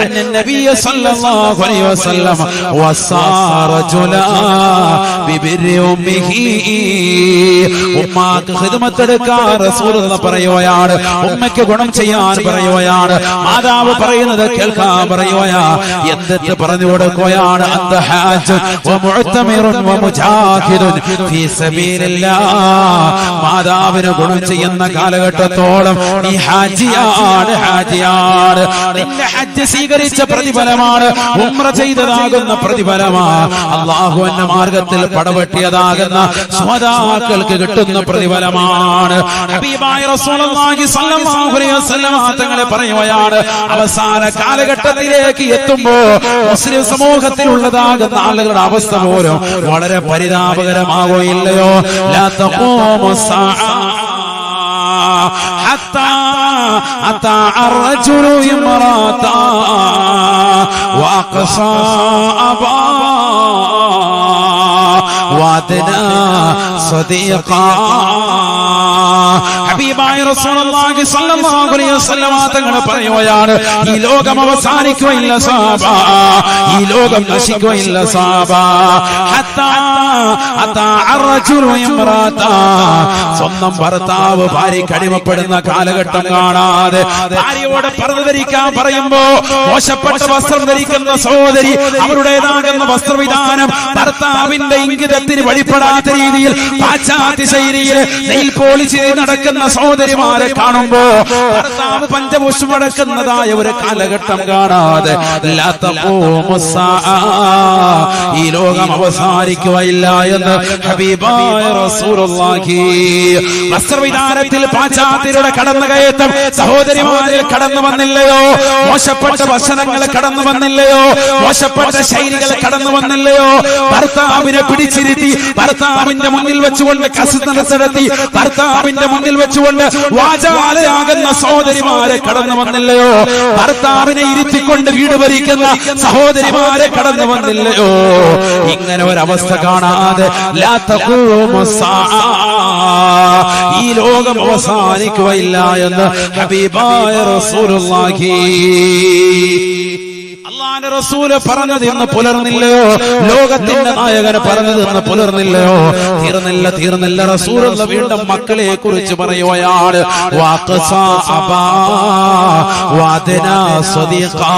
അന്ന നബിയ സല്ലല്ലാഹു അലൈഹി വസല്ലം വസാറജുലാ ബിബിരി ഉമ്മിഹി. ഉമ്മാക്ക് ഖിദ്മത്ത് എടുക്കാൻ റസൂലുള്ളാഹി പറയുകയാണ്, ഉമ്മയ്ക്ക് ഗുണം ചെയ്യാൻ പറയുകയാണ്, മാതാവ് പറയുന്നത് കേൾക്കാൻ പറയുകയാ. എന്നിട്ട് പറഞ്ഞു കൊടുക്കുകയാണ്, അന്ത ഹാജുൻ വ മുഅ്തമിറുൻ വ മുജാഹിദുൻ ഫീ സബീലില്ലാഹ്. മാതാവിന് ഗുണം ചെയ്യുന്ന കാലഘട്ടത്തോളം നീ ഹാജിയാണ്, ഹാജിയാണ്. നിന്റെ ഹജ്ജ് സ്വീകരിച്ച പ്രതിഫലമാണ്, ഉംറ ചെയ്തതാകുന്ന പ്രതിഫലമാണ്, അല്ലാഹുവിന്റെ മാർഗത്തിൽ പടവെട്ടിയതാകുന്ന സ്വഹാബാക്കൾക്ക് കിട്ടുന്ന പ്രതിഫലമാണ്. ഹബീബായ റസൂലുള്ളാഹി സ്വല്ലല്ലാഹു അലൈഹി വസല്ലം തങ്ങളെ പറയുകയാണ്, അവസാന കാലഘട്ടത്തിലേക്ക് എത്തുമ്പോൾ മുസ്ലിം സമൂഹത്തിലുള്ളതാകുന്ന ആളുകളുടെ അവസ്ഥ പോലും വളരെ പരിതാപകരമാവുകയില്ലയോ? ലാ തഖൂമു സ്സാഅ حتى أتى الرجل امرأته وأقصى أباه وأدنى صديقا. ഹബീബായ റസൂലുള്ളാഹി സ്വല്ലല്ലാഹു അലൈഹി വസല്ലം തങ്ങൾ പറയുകയാണ്, ഈ ലോകം അവസാനിക്കുകയില്ല സഹാബ, ഈ ലോകം നശിക്കുകയില്ല സഹാബ. ഹത്താ അതാ അർജുലു ഇംറാതാ. സ്വന്തം ഭർത്താവ് ഭാര്യയ്ക്ക് അടിമപ്പെടുന്ന കാലഘട്ടം കാണാതെ ഭാര്യയോട് പർദ്ദ ധരിക്കാൻ പറയുമ്പോ മോശപ്പെട്ട വസ്ത്രം ധരിക്കുന്ന സഹോദരി അവരുടേതാകുന്ന വസ്ത്രവിധാനം ഭർത്താവിന്റെ ഇംഗിതത്തിന് വഴിപ്പെടാത്ത രീതിയിൽ പാശ്ചാത്യ ശൈലിയിൽ നെയിൽ പോളിച്ച് നടക്കുന്ന സഹോദരിമാരെ കാണുമ്പോ ഭർത്താവ് പഞ്ചപുഷ്പം അടക്കുന്നതായ ഒരു കാലഘട്ടം കാണാതെ ലാ തഖൂമു സ്സാഅ. ഈ ലോകം അവസാനിക്കുകയില്ല എന്ന് ഹബീബായ റസൂലുള്ളാഹി. വസ്ത്രവിധാനത്തിൽ പാശ്ചാത്യരുടെ കടന്നുകയറ്റം സഹോദരിമാരിൽ കടന്നു വന്നില്ലയോ? മോശപ്പെട്ട ഭക്ഷണങ്ങൾ കടന്നു വന്നില്ലയോ? മോശപ്പെട്ട ശൈലികൾ കടന്നു വന്നില്ലയോ? ഭർത്താവിനെ പിടിച്ചിരുത്തി ഭർത്താവിന്റെ മുന്നിൽ വെച്ചുകൊണ്ട് കസരത്തി ഭർത്താവിന്റെ മുന്നിൽ വെച്ചുകൊണ്ട് വാചാലയാകുന്ന സഹോദരിമാരെ കടന്നു വന്നില്ലയോ? ഭർത്താവിനെ ഇരുത്തിക്കൊണ്ട് വീട് ഭരിക്കുന്ന സഹോദരിമാരെ കടന്നു വന്നില്ലയോ? ഇങ്ങനെ ഒരവസ്ഥ കാണാതെ ലാ തഖൂമു സ്സാഅ. ഈ ലോകം അവസാനിക്കുകയില്ല എന്ന് ഹബീബായ റസൂലുള്ളാഹി. അല്ലാഹുവിന്റെ റസൂൽ പറഞ്ഞത് ഇന്ന് പുലർന്നില്ലയോ? ലോകത്തിന്റെ നായകന് പറഞ്ഞത് ഇന്ന് പുലർന്നില്ലയോ? തീർന്നില്ല. റസൂലുള്ള വീണ്ടും മക്കളെ കുറിച്ച് പറയുകയാണ്, വഖസാ അബാ വഅദ്നാ സ്വദീഖാ.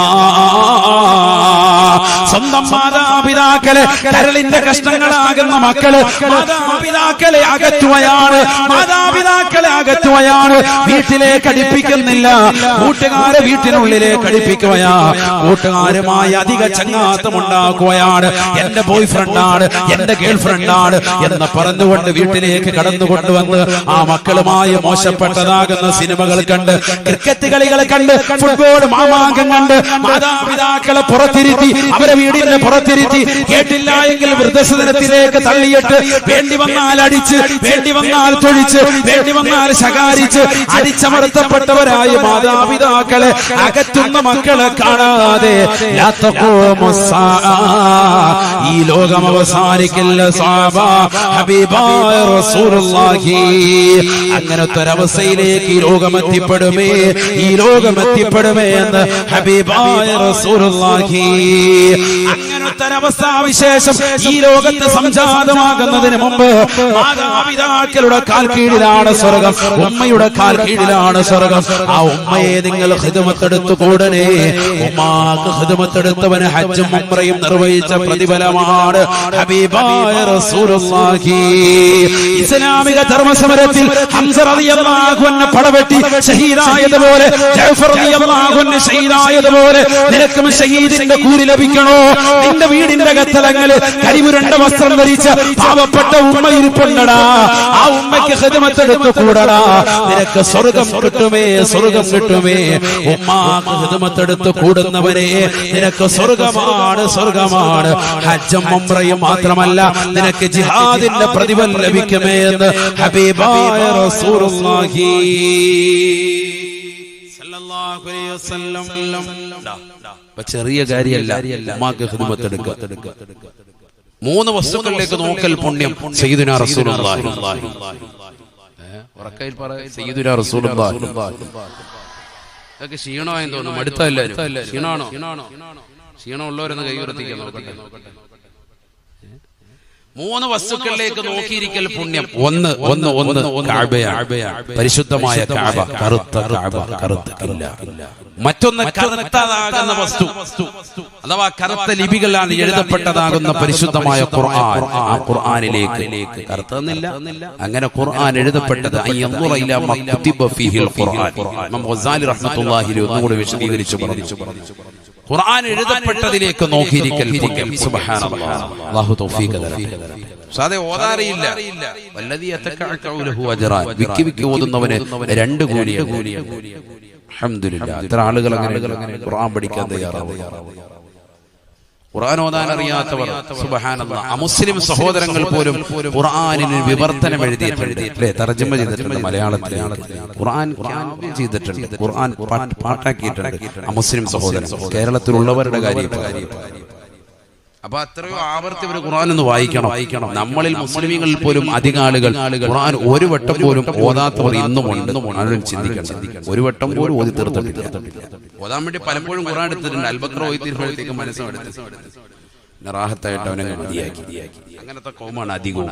സ്വന്തം മാതാപിതാക്കളെ കരളിന്റെ കഷ്ണങ്ങളാകുന്ന മക്കള് മാതാപിതാക്കളെ അകറ്റുകയാണ്. വീട്ടിലേക്ക് അടുപ്പിക്കുന്നില്ല, കൂട്ടുകാരെ വീട്ടിനുള്ളിലേക്ക് അടുപ്പിക്കുകയാ. കൂട്ടുകാരുമായി അധിക ചങ്ങാത്തം ഉണ്ടാക്കുകയാണ്. എന്റെ ബോയ് ഫ്രണ്ടാണ്, എന്റെ ഗേൾ ഫ്രണ്ടാണ് എന്ന് പറഞ്ഞുകൊണ്ട് വീട്ടിലേക്ക് കടന്നുകൊണ്ടുവന്ന് ആ മക്കളുമായി മോശപ്പെട്ടതാകുന്ന സിനിമകൾ കണ്ട്, ക്രിക്കറ്റ് കളികൾ കണ്ട്, ഫുട്ബോൾ മാമാങ്കം കണ്ട് മാതാപിതാക്കളെ പുറത്തിരുത്തി, അവരെ വീടിന്റെ പുറത്തിരുത്തി, കേട്ടില്ല എങ്കിൽ വൃദ്ധസദനത്തിലേക്ക് തള്ളിയിട്ട് വേണ്ടി വന്നാൽ അടിച്ച്, വേണ്ടി വന്നാൽ തൊഴിച്ച്, വേണ്ടി വന്നാൽ ശകാരിച്ച് അടിച്ചമർത്തപ്പെട്ടവരായി മാതാപിതാക്കളെ അകറ്റുന്ന മക്കളെ കാണാതെ ലാ തഖൂമു സ്സാഅ. ഈ ലോകം അവസാനിക്കില്ല സഹാബ. ഹബീബായ റസൂലുള്ളാഹി അങ്ങനത്തെ ഒരവസ്ഥയിലേക്ക് ഈ ലോകം എത്തിപ്പെടുമേ എന്ന് ഹബീബായ റസൂലുള്ളാഹി. അങ്ങനത്തെ ഒരവസ്ഥാവിശേഷം ഈ ലോകത്ത് സംജാതമാകുന്നതിന് മുമ്പ് മാതാപിതാക്കളുടെ കാൽ കീഴിലാണ് സ്വർഗം, ഉമ്മയുടെ കാൽ കീഴിലാണ് സ്വർഗം. ആ ഉമ്മയെ നിങ്ങൾ ഖിദ്മത്ത് എടുത്തു കൂടണേ, ഉമ്മാക്ക് ഖിദ്മത്തെടുത്തവന് ഹജ്ജും ഉംറയും നിർവഹിച്ച പ്രതിഫലമാണ് ഹബീബായ റസൂലുള്ളാഹി. ഇസ്ലാമിക ധർമ്മസമരത്തിൽ ഹംസ റളിയല്ലാഹു അൻഹു പടവെട്ടി ഷഹീദായതുപോലെ ജഅഫർ റളിയല്ലാഹു അൻഹു ഷഹീദായതുപോലെ നിനക്കും ഷഹീദിന്റെ കൂലി ലഭിക്കണോ? നിന്റെ വീടിന്റെ കത്തളങ്ങളിൽ കരിമുരണ്ട വസ്ത്രം ധരിച്ച പാവപ്പെട്ട ഉമ്മ ഇരിപ്പുണ്ടടാ, ആ ഉമ്മയ്ക്ക് ഖിദ്മത്തെടുത്ത് കൂടടാ, നിനക്ക് സ്വർഗം കിട്ടുമേ, സ്വർഗം കിട്ടുമേ. ഉമ്മാക്ക് ഖിദ്മത്തെടുത്ത് കൂടുന്നവരെ നിനക്ക് സ്വർഗമാണ്, സ്വർഗമാണ്. ഹജ്ജും ഉംറയും മാത്രമല്ല, നിനക്ക് ജിഹാദിന്റെ പ്രതിഫലം ലഭിക്കുമേ എന്ന് ഹബീബായ റസൂലുള്ളാഹി സല്ലല്ലാഹു അലൈഹി വസല്ലം. ചെറിയ കാര്യമല്ല ഉമ്മാക്ക് ഖിദ്മത്തെടുക്കുക. 3 വസ്തുക്കളിലേക്ക് നോക്കൽ പുണ്യം സയ്യിദുനാ റസൂലുള്ളാഹി. ഉറക്കയിൽ പറ സയ്യിദുനാ റസൂലുള്ളാഹി. അതൊക്കെ ക്ഷീണമായെന്ന് തോന്നുന്നു, മടുത്തല്ലാരും. ക്ഷീണമാണോ? ക്ഷീണമുള്ളവരൊന്ന് കൈ ഉയർത്തിക്കാൻ നോക്കട്ടെ. 3 വസ്തുക്കളിലേക്ക് നോക്കിയിരിക്കൽ പുണ്യം. ഒന്ന് കഅബയാണ്, പരിശുദ്ധമായ കഅബ, കറുത്ത കഅബ, കറുത്തില്ല. മറ്റൊന്ന് കറുത്തതാകുന്ന വസ്തു അഥവാ കറുത്ത ലിപികളാണ് എഴുതപ്പെട്ടതാകുന്ന പരിശുദ്ധമായ ഖുർആൻ. ആ ഖുർആനിലേക്ക് കറുത്തെന്നില്ല, അങ്ങനെ ഖുർആൻ എഴുതപ്പെട്ടത് അയ്യൻദുറ ഇലാ മക്തുബ ഫീഹിൽ ഖുർആൻ. ഇമാം ഗസാലി റഹ്മത്തുള്ളാഹി അലൈഹി ഒന്നുകൂടി വിശദീകരിച്ചു പറഞ്ഞു. ഖുർആൻ എഴുതപ്പെട്ടതിലേക്ക് നോക്കിയിരിക്കൽ പുണ്യം. സുബ്ഹാനല്ലാഹ്, അല്ലാഹു തൗഫീഖ് തരട്ടെ. സാദേ ഓതാറിയില്ല, വല്ലദീ യതകഅഉ ലഹു അജ്റാൻ, വിക്കി ഓതുന്നവന് 2 കൂലിയാണ്. അൽഹംദുലില്ലാഹ്, ഇത്ര ആളുകൾ അങ്ങനെ ഖുർആൻ പഠിക്കാൻ തയ്യാറാവുക. ഖുർആൻ ഓതാൻ അറിയാത്തവർ സുബ്ഹാനല്ലാഹ്, അമുസ്ലിം സഹോദരങ്ങൾ പോലും ഖുർആനിന് വിവർത്തനം എഴുതിയിട്ടുണ്ട്, അല്ലേ? തർജ്ജമ ചെയ്തിട്ടുണ്ട് മലയാളത്തിലേക്ക്. ഖുർആൻ കാവ്യം ചെയ്തിട്ടുണ്ട്, ഖുർആൻ പാട്ടാക്കിയിട്ടുണ്ട് അമുസ്ലിം സഹോദരൻ, കേരളത്തിലുള്ളവരുടെ കാര്യം. അപ്പൊ അത്രയോ ആവർത്തി ഒരു ഖുർആൻ ഒന്ന് വായിക്കണം. നമ്മളിൽ മുസ്ലിമീങ്ങളിൽ പോലും അധികം ആളുകൾ ഖുർആൻ ഒരു വട്ടം പോലും ഓതാത്തവർ ഇന്നും ഉണ്ട്. ആരും ചിന്തിക്കണം, ഒരു വട്ടം പോലും ഓതി തീർത്തിട്ടില്ല. ഓതാൻ വേണ്ടി പലപ്പോഴും ഖുർആൻ എടുത്തിട്ടുണ്ട്, അൽബക്ര ഓതി തീർപ്പോഴത്തേക്ക് മനസ്സെടുത്ത് റാഹത്തായിട്ട് അവനെ മതിയാക്കി. അങ്ങനത്തെ കോമാണ് അധികവും.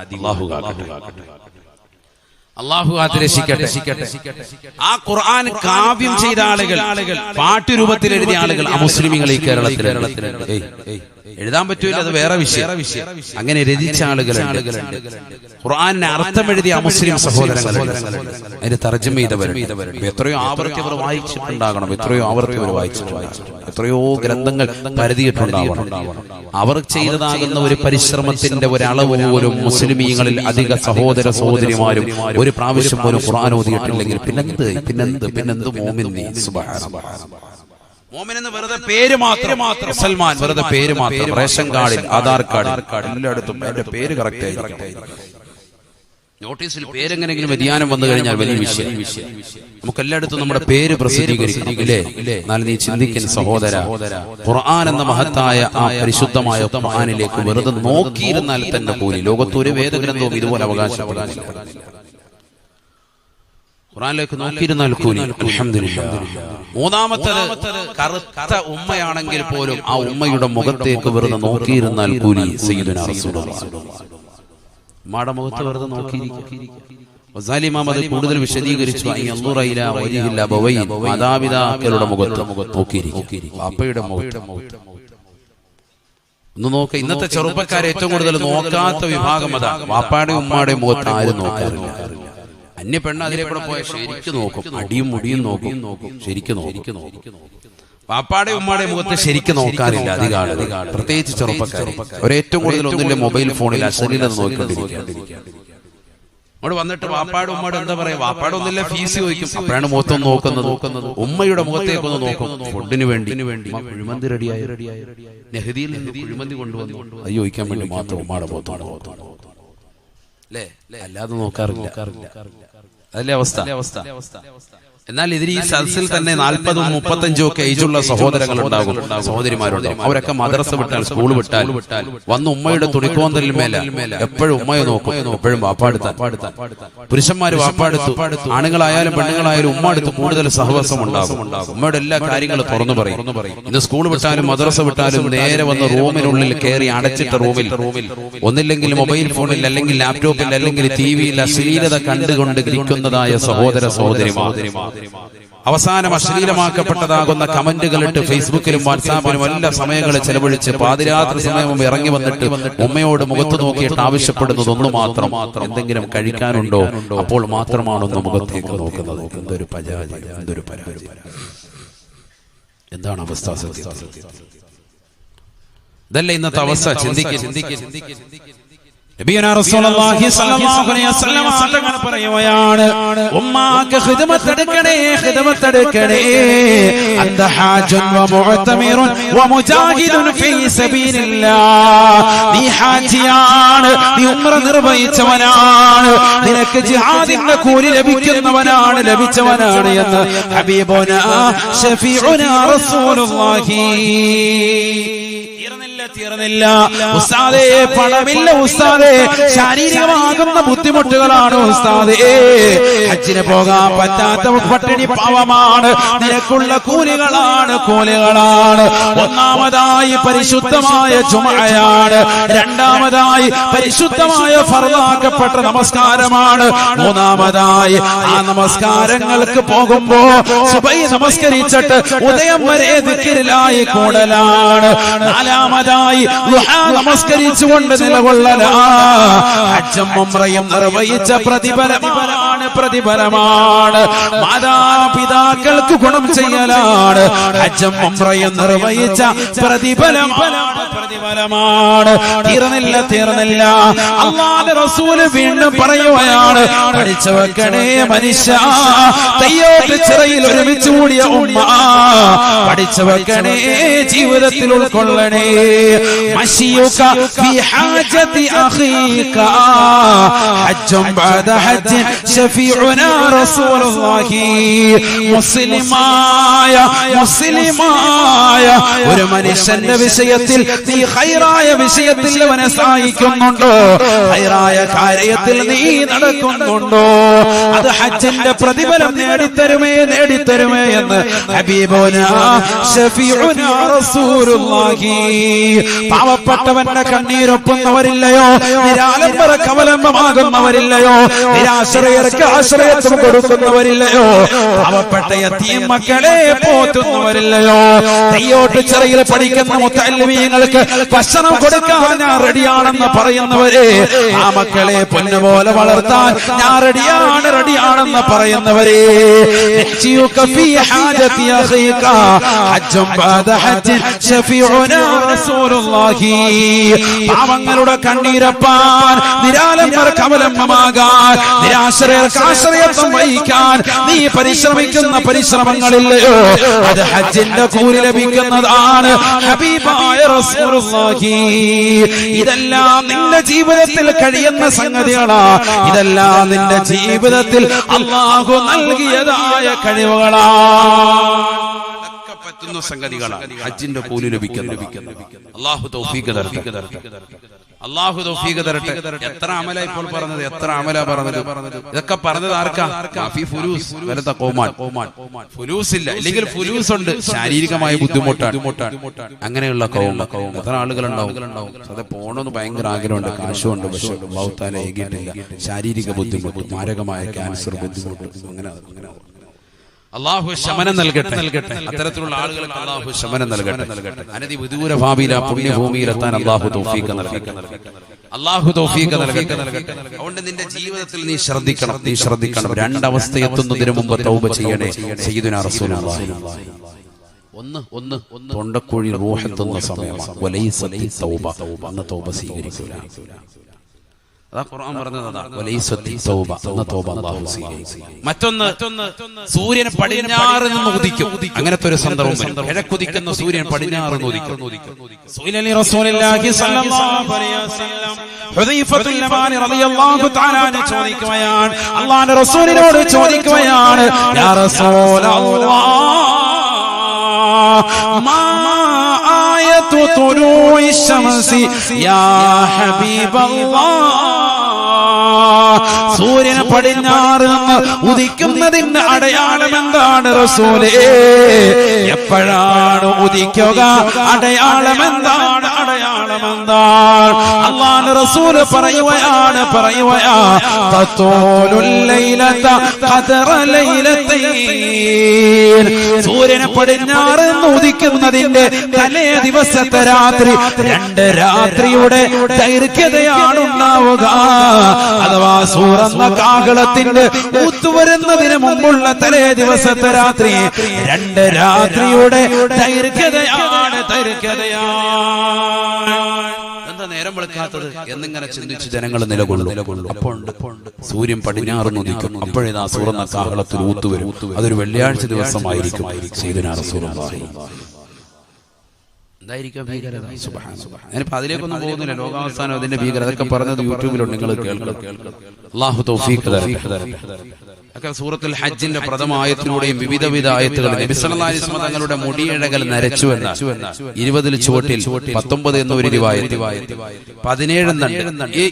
അല്ലാഹു കാത്തുരക്ഷിക്കട്ടെ. ആ ഖുർആൻ കാവ്യം ചെയ്ത ആളുകൾ, പാട്ടുരൂപത്തിൽ എഴുതിയ ആളുകൾ അമുസ്ലിമീങ്ങൾ ഈ കേരളത്തിൽ എഴുതാൻ പറ്റൂല, അത് വേറെ വിഷയം. അങ്ങനെ രചിച്ച ആളുകളുണ്ട്. ഖുർആനിന് അർത്ഥം എഴുതിയ മുസ്ലിം സഹോദരങ്ങളുണ്ട്, അതിന് തർജ്ജമ ചെയ്തവരുണ്ട്. എത്രയോ ആവർത്തി അവർ വായിച്ചിട്ടുണ്ടാകണം, എത്രയോ ആവർത്തി അവർ വായിച്ചിട്ടുണ്ടാകണം, എത്രയോ ഗ്രന്ഥങ്ങൾ പരതിയിട്ടുണ്ടാവണം. അവർ ചെയ്തതാകുന്ന ഒരു പരിശ്രമത്തിന്റെ ഒരളവ് പോലും മുസ്ലിമീങ്ങളിൽ അധിക സഹോദര സഹോദരിമാരും ഒരു പ്രാവശ്യം പോലും ഖുർആൻ ഓതിയിട്ടില്ലെങ്കിൽ പിന്നെന്ത് മോമിൻ നീ. സുബ്ഹാനല്ലാഹ്, മോമിൻ എന്ന് വെറുതെ പേര് മാത്രം, സൽമാൻ വെറുതെ പേര് മാത്രം. റേഷൻ കാർഡിൽ, ആധാർ കാർഡിൽ, എല്ലായിടത്തും എന്റെ പേര് കറക്റ്റ് ആയിരിക്കണം. നോട്ടീസിൽ പേരെങ്ങനെങ്കിലും വ്യതിയാനം വന്നു കഴിഞ്ഞാൽ വലിയ വിഷയം. നമുക്ക് എല്ലായിടത്തും നമ്മുടെ പേര് പ്രസിദ്ധീകരിക്കണം, ഇല്ലേ? എന്നാൽ നീ ചിന്തിക്കുന്ന സഹോദര, ഖുർആൻ എന്ന മഹത്തായ ആ പരിശുദ്ധമായ ഖുർആനിലേക്ക് വെറുതെ നോക്കിയിരുന്നാൽ തന്നെ കൂലി. ലോകത്തൊരു വേദഗ്രന്ഥവും ഇതുപോലെ അവകാശപ്പെടാനില്ല. ഖുർആനിലേക്ക് നോക്കിയിരുന്നാൽ കൂലി. അൽഹംദുലില്ലാഹ്. മൂന്നാമത്തേത് കറുത്ത ഉമ്മയാണെങ്കിൽ പോലും ആ ഉമ്മയുടെ മുഖത്തേക്ക് വെറുതെ നോക്കിയിരുന്നാൽ കൂലി. സയ്യിദുനാ റസൂലുള്ളാഹി ഉമ്മയുടെ മുഖത്ത് വെറുതെ നോക്കിയിരിക്കും. അത് കൂടുതൽ വിശദീകരിച്ചു. മാതാപിതാക്കളുടെ മുഖത്ത് നോക്കിയിരിക്കും, വാപ്പയുടെ മുഖത്ത് ഒന്ന് നോക്ക. ഇന്നത്തെ ചെറുപ്പക്കാരെ ഏറ്റവും കൂടുതൽ നോക്കാത്ത വിഭാഗം അതാ. വാപ്പാടെയും ഉമ്മാടെയും മുഖത്ത് ആരും നോക്കാറില്ല. അന്യ പെണ്ണ് അതിലേക്കൂടെ പോയാൽ ശരിക്കും നോക്കും, അടിയും മുടിയും നോക്കും, ശരിക്കും നോക്കും. വാപ്പാടെ ഉമ്മാടെ മുഖത്ത് ശരിക്കും നോക്കാറില്ല അധികം ആളുകൾ, പ്രത്യേകിച്ച് ചെറുപ്പക്കാർ. അവരേറ്റവും കൂടുതൽ ഒന്നില്ല മൊബൈൽ ഫോണിൽ അശ്ലീലത നോക്കിക്കൊണ്ടിരിക്കുകയാണ്. അവിടെ വന്നിട്ട് വാപ്പാടെ ഉമ്മയുടെ എന്താ പറയാ, വാപ്പാടെ ഒന്നില്ല ഫീസ് ചോദിക്കും, അപ്പോഴാണ് മുഖത്തൊന്ന് നോക്കുന്നത്. ഉമ്മയുടെ മുഖത്തേക്കൊന്ന് നോക്കും. ഫുഡിന് വേണ്ടി കുഴിമന്തി റെഡിയായി, നെഹദിയിൽ നിന്ന് കുഴിമന്തി കൊണ്ടുവന്നു, അത് ചോദിക്കാൻ വേണ്ടി മാത്രം ഉമ്മയുടെ മുഖത്താണ് അല്ലേ, അല്ലാതെ നോക്കാറില്ല. അതല്ലേ അവസ്ഥ. എന്നാൽ ഇതിന് ഈ സദസ്സിൽ തന്നെ 40, 35 ഒക്കെ ഏജുള്ള സഹോദരങ്ങൾ ഉണ്ടാകും, സഹോദരിമാരുണ്ടാകും. അവരൊക്കെ മദ്രസ വിട്ടാൽ, സ്കൂൾ വിട്ടാൽ വന്ന് ഉമ്മയുടെ തുണിക്കോന്തലിന് മേലെ എപ്പോഴും ഉമ്മയെ നോക്കും, എപ്പോഴും വാപ്പാടുത്ത. പുരുഷന്മാര് വാപ്പാടുത്തു, ആണുങ്ങളായാലും പെണ്ണുങ്ങളായാലും ഉമ്മടുത്ത് കൂടുതൽ സഹവാസം ഉണ്ടാകും. ഉമ്മയുടെ എല്ലാ കാര്യങ്ങളും തുറന്നു പറയും. ഇന്ന് സ്കൂൾ വിട്ടാലും മദ്രസ വിട്ടാലും നേരെ വന്ന് റൂമിനുള്ളിൽ കയറി അടച്ചിട്ട റൂമിൽ ഒന്നില്ലെങ്കിൽ മൊബൈൽ ഫോണിൽ, അല്ലെങ്കിൽ ലാപ്ടോപ്പിൽ, അല്ലെങ്കിൽ TV-യിൽ അശ്ലീലത കണ്ടുകൊണ്ട് ഇരിക്കുന്നതായ സഹോദര സഹോദരിമാർ അവസാനം അശ്ലീലമാക്കപ്പെട്ടതാകുന്ന കമന്റുകളിട്ട് ഫേസ്ബുക്കിലും വാട്സാപ്പിലും എല്ലാ സമയങ്ങളിൽ ചെലവഴിച്ച് പാതിരാത്രി സമയം ഇറങ്ങി വന്നിട്ട് ഉമ്മയോട് മുഖത്ത് നോക്കിയിട്ട് ആവശ്യപ്പെടുന്നത് ഒന്ന് മാത്രം, എന്തെങ്കിലും കഴിക്കാനുണ്ടോ? അപ്പോൾ മാത്രമാണൊന്ന് മുഖത്തേക്ക് നോക്കുന്നത്. എന്തൊരു പരാജയം, എന്തൊരു പരാജയം! എന്താണ് അവസ്ഥ? ഇതല്ലേ ഇന്നത്തെ അവസ്ഥ? ചിന്തിക്കുക. നബിയുനാ റസൂലുള്ളാഹി സ്വല്ലല്ലാഹു അലൈഹി വസല്ലം തങ്ങൾ പറയുകയാണ്, ഉമ്മാക്ക് ഖിദ്മത്ത് എടുക്കണേ. അന്ത ഹാജുൻ വ മുഅ്തമിറുൻ വ മുജാഹിദുൻ ഫീ സബീലില്ലാഹ്. നീ ഹാജിയാണ്, നീ ഉംറ നിർവഹിച്ചവനാണ്, നിനക്ക് ജിഹാദിന്റെ കൂലി ലഭിച്ചവനാണ് എന്ന് ഹബീബുനാ ഷഫീഉനാ റസൂലുള്ളാഹി. തീർന്നില്ല ഉസ്താദേ, പണമില്ല ഉസ്താദേ, ശാരീരികമാകുന്ന ബുദ്ധിമുട്ടുകളാണ് ഉസ്താദേ, ഹജ്ജിന് പോകാൻ പറ്റാത്ത പട്ടിണി പാവമാണ്, നിനക്കുള്ള കൂലികളാണ്. ഒന്നാമതായി പരിശുദ്ധമായ ജുമഅയാണ്, രണ്ടാമതായി പരിശുദ്ധമായ ഫർളാക്കപ്പെട്ട നമസ്കാരമാണ്, മൂന്നാമതായി ആ നമസ്കാരങ്ങൾക്ക് പോകുമ്പോ സുബഹി നമസ്കരിച്ചിട്ട് ഉദയം വരെ ദിക്റിലായി കൂടലാണ്, നാലാമതായി നമസ്കരിച്ചുകൊണ്ട് നിലകൊള്ളലാ. ഹജ്ജും ഉംറയും നിർവഹിച്ച പ്രതിഫലമാണ്. മാതാപിതാക്കൾക്ക് ഗുണം ചെയ്യലാണ്. ഹജ്ജും ഉംറയും നിർവഹിച്ച പ്രതിഫലമാണ്. തീർന്നില്ല. അല്ലാഹുവിന്റെ റസൂൽ വീണ്ടും പറയുകയാണ്, പഠിച്ചു വെക്കണേ മനുഷ്യ, തയ്യോട്ട് ചിറയിൽ ഒരുമിച്ച് കൂടിയ ഉമ്മ, പഠിച്ചു വെക്കണേ, ജീവിതത്തിൽ ഉൾക്കൊള്ളണേ. മശിയുക ഫി ഹാജതി അഖീക ഹജ്ജും ബഅദ ഹജ്ജ് ശഫീഉനാ റസൂലുള്ളാഹി. മുസ്ലിമായ ഒരു മനുഷ്യന്റെ വിഷയത്തിൽ നീ ഖൈറായ വിഷയത്തിൽ അവനെ സഹായിക്കുന്നുണ്ടോ? ഖൈറായ കാര്യത്തിൽ നീ നടക്കുന്നുണ്ടോ? അത് ഹജ്ജിന്റെ പ്രതിഫലം നേടിത്തരുമേ എന്ന് ഹബീബുനാ ഷഫീഉനാ റസൂലുള്ളാഹി. പാവപ്പെട്ടവന്റെ കണ്ണീരൊപ്പുന്നവരില്ലയോ? നിരാലംബർക്ക് അവലംബമാകുന്നവരില്ലയോ? നിരാശ്രയർക്ക് ആശ്രയത്വം കൊടുക്കുന്നവരില്ലയോ? പാവപ്പെട്ട യതീം മക്കളെ പോറ്റുന്നവരില്ലയോ? തെയ്യോട്ട് ചെറിയിൽ പഠിക്കുന്ന മുത്തഅല്ലിമീങ്ങൾക്ക് ഭക്ഷണം കൊടുക്കാൻ ഞാൻ റെഡിയാണെന്ന് പറയുന്നവരെ, ആ മക്കളെ പൊന്നുപോലെ വളർത്താൻ ഞാൻ റെഡിയാണെന്ന് പറയുന്നവരെ, പാവങ്ങളുടെ കണ്ണീരപ്പാൻ, നിരാലംബർക്ക് അവലംബമാകാൻ, നിരാശ്രയർക്ക് ആശ്രയത്വം വഹിക്കാൻ നീ പരിശ്രമിക്കുന്ന പരിശ്രമങ്ങളില്ലയോ? അത് ഹജ്ജിന്റെ കൂലി ലഭിക്കുന്നതാണ്. ഹബീബായ റസൂലുള്ളാഹി, ഇതെല്ലാം നിന്റെ ജീവിതത്തിൽ കഴിയുന്ന സംഗതികളാ. ഇതെല്ലാം നിന്റെ ജീവിതത്തിൽ അല്ലാഹു നൽകിയതായ കഴിവുകളാണ്. പറ്റുന്ന സംഗതികളാണ് ഹജ്ജിന്റെ കൂലി ലഭിക്കുന്നത്. അല്ലാഹു തൗഫീഖ് തരട്ടെ. എത്ര അമല ഇപ്പോൾ പറഞ്ഞത്, എത്ര അമല പറഞ്ഞത്? ഇതൊക്കെ പറഞ്ഞത് ആർക്കാ? ഫുലൂസ് ഇല്ല, ഇല്ലെങ്കിൽ ഫുലൂസ് ഉണ്ട്, ശാരീരികമായ ബുദ്ധിമുട്ടാണ്. അങ്ങനെയുള്ള കൗമ എത്ര ആളുകളുണ്ടാവും? അത് പോണമെന്ന് ഭയങ്കര ആഗ്രഹമുണ്ട്, കാശുണ്ട്, പക്ഷെ അല്ലാഹു തആല ഏകിയിട്ടില്ല. ശാരീരിക ബുദ്ധിമുട്ട്, മാരകമായ ക്യാൻസർ ബുദ്ധിമുട്ട്, അങ്ങനെ അല്ലാഹു ശമനം നൽകട്ടെ. അത്തരത്തിലുള്ള ആളുകൾക്ക് അല്ലാഹു ശമനം നൽകട്ടെ. അനധി വിദൂര ഭാവിയില പുണ്യഭൂമിയിലെത്താൻ അല്ലാഹു തൗഫീഖ് നൽകട്ടെ. അതുകൊണ്ട് നിന്റെ ജീവിതത്തിൽ നീ ശ്രദ്ധിക്കണം. രണ്ടവസ്ഥ എത്തുന്നതിന് മുമ്പ് തൗബ ചെയ്യണേ. സയ്യിദുനാ റസൂലുള്ളാഹി ഒന്ന് തൊണ്ടക്കുഴി റൂഹെത്തുന്ന സമയമാണ്. വലൈസത്തി തൗബ, അന്ന് തൗബ സ്വീകരിക്കൂല. അതാ ഖുർആൻ പറഞ്ഞതാ, വലൈസത്തി തൗബ, അന്ന് തൗബ അല്ലാഹു സ്വീകരിക്കും. മറ്റൊന്ന്, സൂര്യൻ പടിഞ്ഞാറ് നിന്ന് ഉദിക്കും. അങ്ങനത്തെ ഒരു സന്ദർഭം വരും. കിഴക്കുദിക്കുന്ന സൂര്യൻ പടിഞ്ഞാറ് നിന്ന് ഉദിക്കും. സുഇലലി റസൂലുള്ളാഹി സ്വല്ലല്ലാഹു അലൈഹി വസല്ലം ഹുദൈഫത്തുൽ യമാനി റളിയല്ലാഹു തആല അൻഹു ചോദിക്കുകയാണ്, അല്ലാഹുവിന്റെ റസൂലിനോട് ചോദിക്കുകയാണ്, യാ റസൂലല്ലാഹ്, മാ ആയതു തുലൂഇ ശംസി യാ ഹബീബല്ലാഹ്, സൂര്യൻ പടിഞ്ഞാറ് നിന്ന് ഉദിക്കുന്നതിന്റെ അടയാളം എന്താണ് റസൂലേ? എപ്പോഴാണ് ഉദിക്കുക? അടയാളം എന്താണ്? അടയാളം എന്താണ്? അല്ലാഹുവിന്റെ റസൂൽ പറയുകയാണ് തത്തൂലുൽ ലൈലത ഖദറ ലൈലതൈൻ. സൂര്യനെ പടിഞ്ഞാറ് നിന്ന് ഉദിക്കുന്നതിന്റെ തലേ ദിവസത്തെ രാത്രി 2 രാത്രിയുടെ ദൈർഘ്യതയാണ് ഉണ്ടാവുക. അഥവാ സൂറന്ന കാഹളത്തിന്റെ ഊത്തുവരുന്നതിന് മുമ്പുള്ള തലേ ദിവസത്തെ രാത്രി 2 രാത്രിയുടെ ദൈർഘ്യതയാണ്. എന്താ നേരം വെളുക്കാത്തത് എന്നിങ്ങനെ ചിന്തിച്ച് ജനങ്ങൾ നിലകൊള്ളും. അപ്പോൾ സൂര്യൻ പടിഞ്ഞാറ് ഉദിക്കും. അപ്പോഴേതാ സൂറന്ന കാഹളത്തിൽ ഊത്തുവരും. അതൊരു വെള്ളിയാഴ്ച ദിവസമായിരിക്കും. സയ്യിദുനാ റസൂലുള്ളാഹി ഞാനിപ്പോ അതിലേക്കൊന്നും പോകുന്നില്ല. ലോകാവസാനം അതിന്റെ ഭീകരത അതൊക്കെ പറഞ്ഞത് യൂട്യൂബിലുണ്ട്, നിങ്ങൾ കേൾക്കണം. അല്ലാഹു തൗഫീഖ് തരട്ടെ. സൂറത്തുൽ ഹജ്ജിന്റെ പ്രഥമ ആയത്തിലൂടെയും വിവിധ ആയത്തുകൾ നബി സല്ലല്ലാഹു അലൈഹി വസല്ലം തങ്ങളുടെ മുടിയിഴകൾ നരച്ചു എന്ന 20 ചുവട്ടിൽ 19 എന്നൊരു റിവായത്ത്, 17 ഈ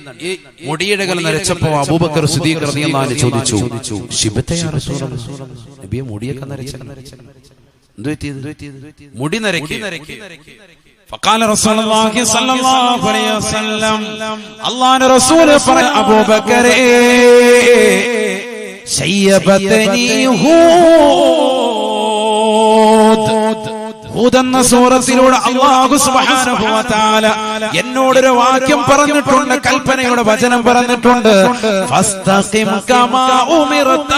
മുടിയിഴകൾ നരച്ചപ്പോ അബൂബക്കർ സിദ്ദീഖ് റളിയല്ലാഹു അൻഹു ചോദിച്ചു, ശിബത യാ റസൂലല്ലാഹ്, നബിയെ മുടിയൊക്കെ നരച്ചു, മുടി നരക്കി. فقال رسول الله صلى الله عليه وسلم, അല്ലാഹുവിന്റെ റസൂൽ പറഞ്ഞു, അബൂബക്കർ ശയ്യബതനി ഹൂദ് എന്ന സൂറത്തിലൂടെ അല്ലാഹു സുബ്ഹാനഹു വ തആല എന്നോടൊരു വാക്യം പറഞ്ഞിട്ടുണ്ട്, കൽപ്പനയുടെ വചനം പറഞ്ഞിട്ടുണ്ട്. ഫസ്തഖിം കമാ ഉമിർത.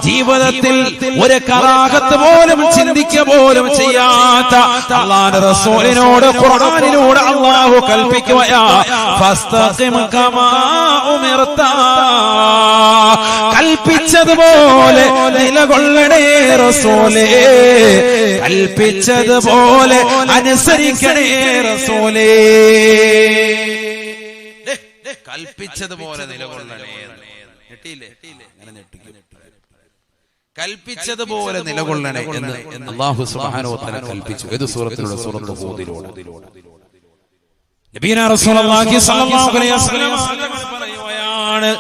ജീവിതത്തിൽ ഒരു കറാഹത്ത് പോലും ചിന്തിക്കുക പോലും ചെയ്യാത്ത അല്ലാഹുവിന്റെ റസൂലിനോട് ഖുർആനിലൂടെ അല്ലാഹു കൽപ്പിക്കുകയാ, ഫസ്തഖിം കമാ ഉമിർത. കൽപ്പിച്ചതുപോലെ നിലകൊള്ളണേ റസൂലേ, കൽപ്പിച്ചതുപോലെ അനുസരിക്കണേ റസൂലേ, കൽപ്പിച്ചതുപോലെ നിലകൊള്ളണേ. കൽപ്പിച്ചതുപോലെ നിലകൊള്ളണേ എന്ന് അല്ലാഹു സുബ്ഹാനഹു വ തആല കൽപ്പിച്ചു. ഏത് സൂറത്തിലൂടെ? സൂറത്തുൽ ഹൂദിലൂടെ. നബിയനാ റസൂലുള്ളാഹി സ്വല്ലല്ലാഹു അലൈഹി വസല്ലം പറയുകയാണ്,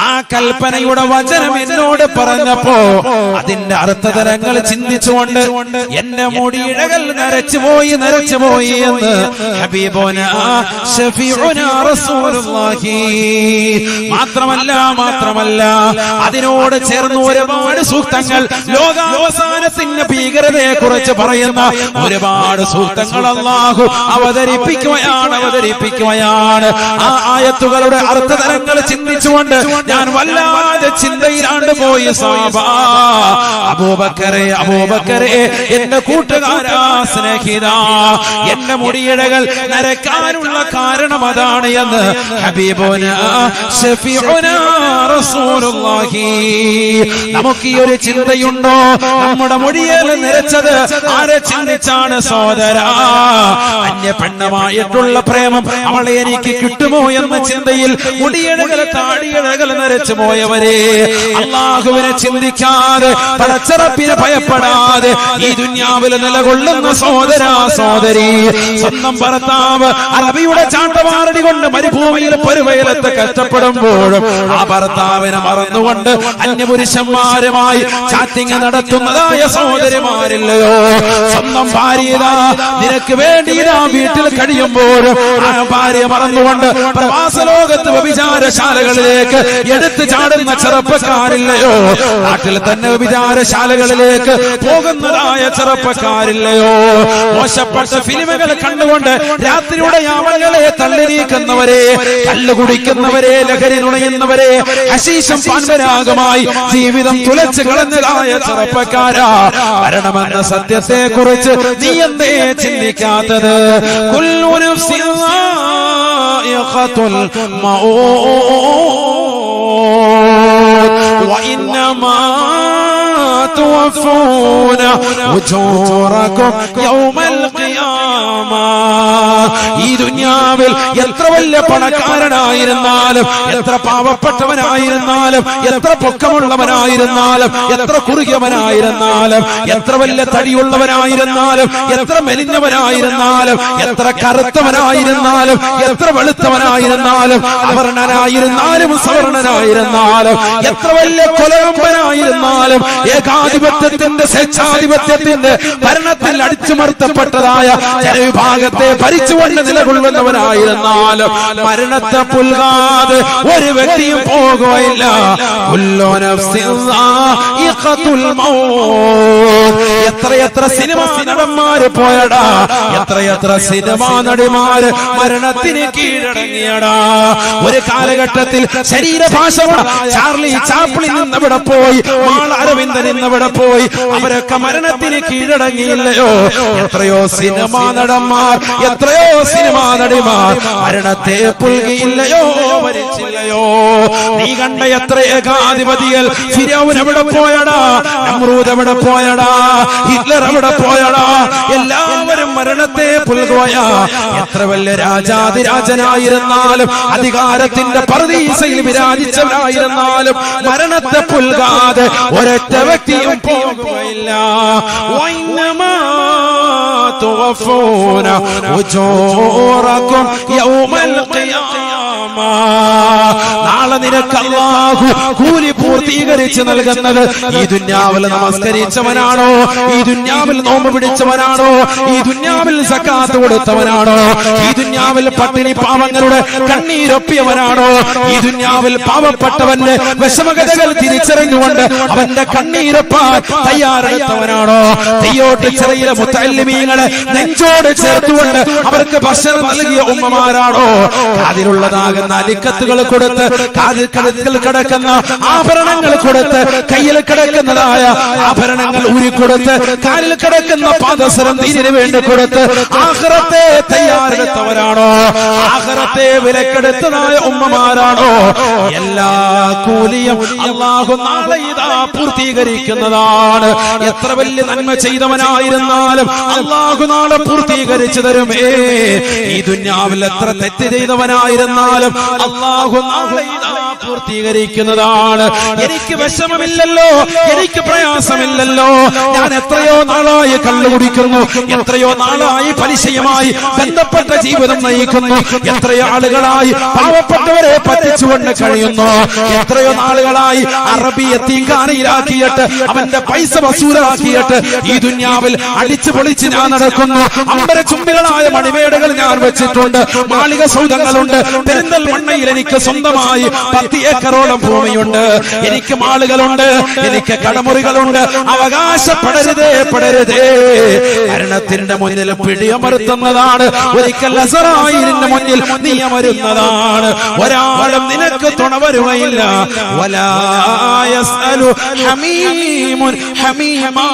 ആ കൽപ്പനയുടെ വചനം എന്നോട് പറഞ്ഞപ്പോ അതിന്റെ അർത്ഥതലങ്ങൾ ചിന്തിച്ചുകൊണ്ട് എന്റെ മുടിയിഴകൾ നരച്ചുപോയി എന്ന് ഹബീബുനാ ശഫീഉനാ റസൂലുള്ളാഹി. മാത്രമല്ല അതിനോട് ചേർന്ന് ഒരുപാട് സൂക്തങ്ങൾ, ലോകാവസാനത്തിന്റെ ഭീകരതയെ കുറിച്ച് പറയുന്ന ഒരുപാട് സൂക്തങ്ങൾ അല്ലാഹു അവതരിപ്പിക്കുകയാണ്. ആ ആയത്തുകളുടെ അർത്ഥതലങ്ങൾ ചിന്തിച്ചുകൊണ്ട് ഞാൻ വല്ലാതെ ചിന്തയിലാണ്ട് പോയി. അബൂബക്കറെ എന്റെ കൂട്ടുകാരാ, സ്നേഹിതാ, എന്റെ മുടിയിഴകൾ നരക്കാനുള്ള കാരണം അതാണ് എന്ന് ഹബീബുനാ ശഫീഉനാ റസൂലുള്ളാഹി. നമുക്ക് ഈ ഒരു ചിന്തയുണ്ടോ? നമ്മുടെ മുടിയിഴകൾ നിരച്ചത് ആരെ ചിന്തിച്ചാണ് സഹോദരാ? അന്യ പെണ്ണമായിട്ടുള്ള പ്രേമം അവളെ എനിക്ക് കിട്ടുമോ എന്ന ചിന്തയിൽ മുടിയിഴകൾ താടിയിഴകൾ നരച്ചു പോയവരെ, അല്ലാഹുവിനെ ചിന്തിക്കാതെ പടച്ചറപ്പിനെ ഭയപ്പെടാതെ ഈ ദുനിയാവിൽ നിലകൊള്ളുന്ന സഹോദരാ, സഹോദരി, സ്വന്തം ഭർത്താവ് അറബിയുടെ ചാട്ടവാറടി കൊണ്ട് മരുഭൂമിയിൽ പൊരുവയലത്ത് കഷ്ടപ്പെടുമ്പോഴും ആ ഭർത്താവിനെ മറന്നുകൊണ്ട് അന്യപുരുഷന്മാരുമായി ചാറ്റിംഗ് നടത്തുന്നതായ സഹോദരിമാരില്ലയോ? സ്വന്തം ഭാര്യ നിനക്ക് വേണ്ടി വീട്ടിൽ കഴിയുമ്പോഴും ആ ഭാര്യ മറന്നുകൊണ്ട് പ്രവാസ ലോകത്ത് വ്യഭിചാരശാലകളിലേക്ക് എടുത്തു ചാടുന്ന ചെറുപ്പക്കാരില്ലയോ? നാട്ടിൽ തന്നെ വ്യഭിചാരശാലകളിലേക്ക് പോകുന്നതായ ചെറുപ്പക്കാരില്ലയോ? മോശപ്പെട്ട ഫിലിമുകൾ കണ്ടുകൊണ്ട് രാത്രിയുടെ യാമങ്ങളെ തള്ളി നീക്കുന്നവരെ, കല്ല് കുടിക്കുന്നവരെ, ലഹരി നുണയുന്നവരെ, ഹശീശം പാൻപരാഗമായി ജീവിതം തുലച്ച് കളഞ്ഞതായ ചെറുപ്പക്കാരാ, മരണമെന്ന സത്യത്തെ കുറിച്ച് നീ എന്തേ ചിന്തിക്കാത്തത്? കുല്ലു നഫ്സിൻ ളായിഖത്തുൽ മൗത്ത് وإنما توفون أجوركم يوم القيامة. ഈ ദുനിയാവിൽ എത്ര വലിയ പണക്കാരനായിരുന്നാലും, എത്ര പാവപ്പെട്ടവനായിരുന്നാലും, എത്ര പൊക്കമുള്ളവനായിരുന്നാലും, എത്ര കുറുകിയവനായിരുന്നാലും, എത്ര വലിയ തടിയുള്ളവനായിരുന്നാലും, എത്ര മെലിഞ്ഞവനായിരുന്നാലും, എത്ര കറുത്തവനായിരുന്നാലും, എത്ര വെളുത്തവനായിരുന്നാലും, അവർണനായിരുന്നാലും സവർണനായിരുന്നാലും, എത്ര വലിയ കൊലകമ്പനായിരുന്നാലും, ഏകാധിപത്യത്തിന്റെ സ്വേച്ഛാധിപത്യത്തിന്റെ ഭരണത്തിൽ അടിച്ചുമർത്തപ്പെട്ടതായ ജനവിഭാഗത്തെ ഭരിച്ചുകൊണ്ട് നിലകൊള്ളുന്നവനായിരുന്നാലും മരണത്തെ പുൽകാതെ ഒരു വ്യക്തിയും പോകുകയില്ല. എത്രയെത്ര സിനിമാ നടന്മാര് പോയടാ, എത്രയെത്ര സിനിമാ നടിമാര് മരണത്തിന് കീഴടങ്ങിയടാ. ഒരു കാലഘട്ടത്തിൽ ശരീരഭാഷ ചാർലി ചാപ്ലിൻ ഇന്നവിടെ പോയി, മാൾ അരവിന്ദൻ ഇന്നവിടെ പോയി, അവരൊക്കെ മരണത്തിന് കീഴടങ്ങിയില്ലയോ? എത്രയോ സിനിമാ നടന്മാർ, എത്രയോ സിനിമാ നടിമാർ മരണത്തെ പുൽകിയില്ലയോ, മരിച്ചില്ലയോ? നീ കണ്ട എത്ര ഏകാധിപതികൾ, ഫിറഔൻ എവിടെ പോയടാ, നമ്രൂദ് എവിടെ പോയടാ, ഹിറ്റ്ലർ എവിടെ പോയടാ? എല്ലാവരും മരണത്തെ പുൽകുകയാ. എത്ര വലിയ രാജാതിരാജനായിരുന്നാലും, അധികാരത്തിന്റെ പർദീസയിൽ വിരാജിച്ചവനായിരുന്നാലും മരണത്തെ പുൽകാതെ ഒരൊറ്റ വ്യക്തിയും പോകുകയില്ല. توفون أجوركم يوم القيامة. നാളെ നിനക്ക് അല്ലാഹു കൂലി പൂർത്തീകരിച്ച് നൽകുന്നത് ഈ ദുനിയാവിൽ നമസ്കരിച്ചവനാണോ, ഈ ദുനിയാവിൽ നോമ്പ് പിടിച്ചവനാണോ, ഈ ദുനിയാവിൽ സക്കാത്ത് കൊടുത്തവനാണോ, ഈ ദുനിയാവിൽ പട്ടിണി പാവങ്ങളുടെ കണ്ണീരൊപ്പിയവനാണോ, ഈ ദുനിയാവിൽ പാവപ്പെട്ടവന്റെ വിഷമകഥകൾ തിരിച്ചറിഞ്ഞുകൊണ്ട് അവന്റെ കണ്ണീരൊപ്പാൻ തയ്യാറെടുത്തവനാണോ, തെയ്യോട്ട് ചെറിയ മുത്തല്ലിമീങ്ങളെ നെഞ്ചോട് ചേർത്തുകൊണ്ട് അവർക്ക് ഭക്ഷണം നൽകിയ ഉമ്മമാരാണോ, അതിലുള്ളതാകുന്ന അലിക്കത്തുകൾ കൊടുത്ത്, കാതിൽ കിടക്കുന്ന ആഭരണങ്ങൾ കൊടുത്ത്, കയ്യിൽ കിടക്കുന്നതായ ആഭരണങ്ങൾ ഊരിക്കൊടുത്ത്, കാലിൽ കിടക്കുന്ന പാദസരം ദീനിന് വേണ്ടി കൊടുത്ത് ആഖിറത്തെ തയ്യാറെടുത്തവരാണോ, ആഖിറത്തെ വിലക്കെടുത്തതായ ഉമ്മമാരാണോ? എല്ലാ കൂലിയും അല്ലാഹു നാളെ ഇതാ പൂർത്തീകരിക്കുന്നതാണ്. എത്ര വലിയ നന്മ ചെയ്തവനായിരുന്നാലും അല്ലാഹു നാളെ പൂർത്തീകരിച്ചു തരുമേ. ഈ ദുനിയാവിൽ എത്ര തെറ്റ് ചെയ്തവനായിരുന്നാലും അല്ലാഹു നാളെ ഇതാ പൂർത്തീകരിക്കുന്നതാണ്. എനിക്ക് വിഷമമില്ലല്ലോ, എനിക്ക് പ്രയാസമില്ലല്ലോ, ഞാൻ എത്രയോ നാളായി കള്ളു കുടിക്കുന്നു, എത്രയോ നാളായി പലിശയുമായി ബന്ധപ്പെട്ട ജീവിതം നയിക്കുന്നു, എത്രയോ ആളുകളായി പാവപ്പെട്ടവരെ പറ്റിച്ചുകൊണ്ട് കഴിയുന്നു, എത്രയോ നാളുകളായി അറബി യത്തീംഖാനയിലാക്കിയിട്ട് അവന്റെ പൈസ വസൂലാക്കിയിട്ട് ഈ ദുനിയാവിൽ അടിച്ചു പൊളിച്ച് ഞാൻ നടക്കുന്നു. അമ്പര ചുംബികളായ മണിമേടകൾ ഞാൻ വെച്ചിട്ടുണ്ട്, മാളിക സൗധങ്ങളുണ്ട്, പെരിന്തൽമണ്ണയിൽ എനിക്ക് സ്വന്തമായി 10 ഏക്കറോളം ഭൂമിയുണ്ട്, എനിക്ക് മാളുകളുണ്ട്, എനിക്ക് കടമുറികളുണ്ട്. അവകാശപ്പെടരുതേ, പെടരുതേ. മരണത്തിന്റെ മുന്നിൽ പിടിയമർത്തുന്നതാണ്, ഒരിക്കൽ അസറായിലിന്റെ മുന്നിൽ നീ അമരുന്നതാണ്. ഒരാളും നിനക്ക് തുണ വരുകയില്ല. വലാ യസ്അലു ഹമീമുൻ ഹമീമാ.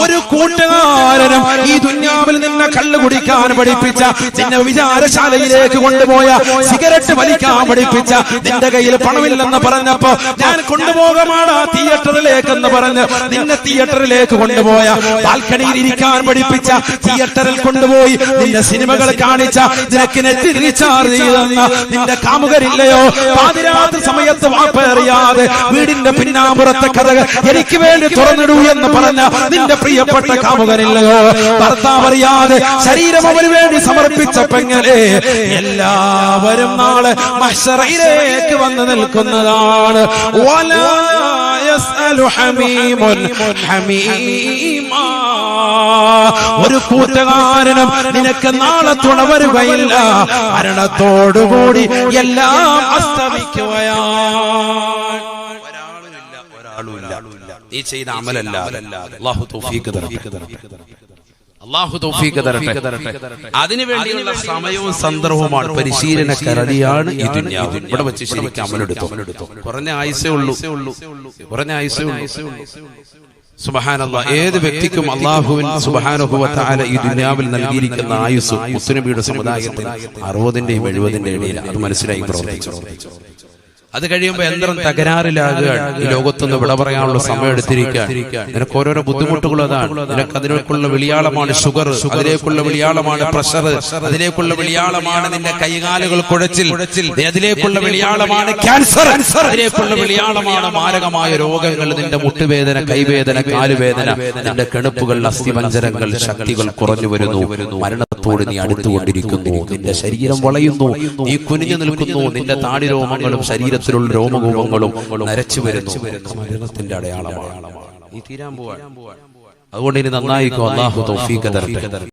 ഒരു കൂട്ടുകാരനും ഈ ദുനിയാവിൽ നിന്നെ കള്ളു കുടിക്കാൻ പഠിപ്പിച്ച, നിന്നെ വിചാരശാലയിലേക്ക് കൊണ്ടുപോയ, സിഗരറ്റ് വലിക്കാൻ പഠിപ്പിച്ച, നിന്റെ കയ്യിൽ പണമില്ലെന്ന് പറഞ്ഞപ്പോ ഞാൻ കൊണ്ടുപോകമാണ് തിയേറ്ററിലേക്കെന്ന് പറഞ്ഞ് നിന്നെ തിയേറ്ററിലേക്ക് കൊണ്ടുപോയ, ബാൽക്കണിയിൽ ഇരിക്കാൻ പഠിപ്പിച്ച, തിയേറ്ററിൽ കൊണ്ടുപോയി നിന്റെ സിനിമകൾ കാണിച്ച, നിനക്ക് നെറ്റ് റീചാർജ് ചെയ്തെന്ന നിന്റെ കാമുകരില്ലയോ? പാതിരാത്രി സമയത്ത് വാപ്പറിയാതെ വീടിന്റെ പിന്നാമ്പുറത്തെ കഥകൾ എനിക്ക് വേണ്ടി തുറന്നിടൂ എന്ന് പറഞ്ഞ നിന്റെ പ്രിയപ്പെട്ട കാമുകനില്ലയോ? ഭർത്താവ് അറിയാതെ ശരീരം അവന് വേണ്ടി സമർപ്പിച്ച പെങ്ങളെ, എല്ലാവരും നാളെ മഹ്ശറയിലേക്ക് വന്ന് നിൽക്കുന്നതാണ്. വലാ യസ്അലു ഹമീമുൻ ഹമീമാ. ഒരു കൂട്ടുകാരനും നിനക്ക് നാളെ തുണ വരുകയില്ല. മരണത്തോടുകൂടി എല്ലാം അസ്തമിക്കുകയാണ്. ഒരാളുമില്ല. നീ ചെയ്ത അമലല്ല. അല്ലാഹു തൗഫീഖ് തരട്ടെ. അല്ലാഹു തൗഫീഖ് തരട്ടെ. അതിനുവേണ്ടിയുള്ള സമയവും സന്ദർഭവുമാണ്, പരിശീലന കരടിയാണ് ഈ ദുനിയാവ്. ഇവിടെ വെച്ച് ശരിക്കും അമലെടുത്തോ. കുറഞ്ഞ ആയുസേ ഉള്ളൂ. സുബ്ഹാനല്ലാഹ്. ഏത് വ്യക്തിക്കും അല്ലാഹുവിൻ സുബ്ഹാനഹു വ തആല ഈ ദുനിയാവിൽ നൽകിയിരിക്കുന്ന ആയുസ് മുത്തുനബിയുടെ സമുദായത്തിൽ 60-ന്റെയും 70-ന്റെയും ഇടയിൽ. അത് മനസ്സിലായി പ്രവർത്തിച്ചു. അത് കഴിയുമ്പോൾ യന്ത്രം തകരാറിലാകുകയാണ്. ഈ ലോകത്തുനിന്ന് വിട പറയാനുള്ള സമയം എടുത്തിരിക്കാൻ. നിനക്ക് ഓരോരോ ബുദ്ധിമുട്ടുകൾ അതാണ്. നിനക്ക് അതിലേക്കുള്ള വിളിയാളമാണ് ഷുഗർ, അതിലേക്കുള്ള വിളിയാളമാണ് പ്രഷർ, അതിലേക്കുള്ള വിളിയാളമാണ് നിന്റെ കൈകാലുകൾ കുഴച്ചിൽ, അതിലേക്കുള്ള വിളിയാളമാണ് ക്യാൻസർ, അതിലേക്കുള്ള വിളിയാളമാണ് മാരകമായ രോഗങ്ങൾ, നിന്റെ മുട്ടുവേദന, കൈവേദന, കാലുവേദന, നിന്റെ കെണുപ്പുകൾ, അസ്ഥിപഞ്ജരങ്ങൾ, ശക്തികൾ കുറഞ്ഞു വരുന്നു. മരണത്തോട് നീ അടുത്തുകൊണ്ടിരിക്കുന്നു. നിന്റെ ശരീരം വളയുന്നു, നീ കുനിഞ്ഞു നിൽക്കുന്നു, നിന്റെ താടിരോമങ്ങളും ശരീരത്തിലുള്ള രോമകൂപങ്ങളും നരച്ചു വരുന്നു. മരണത്തിന്റെ അടയാളമാണ്. നീ തീരാൻ പോവാൻ. അതുകൊണ്ട് ഇനി നന്നായിക്കോ. അല്ലാഹു തൗഫീഖ് തരട്ടെ.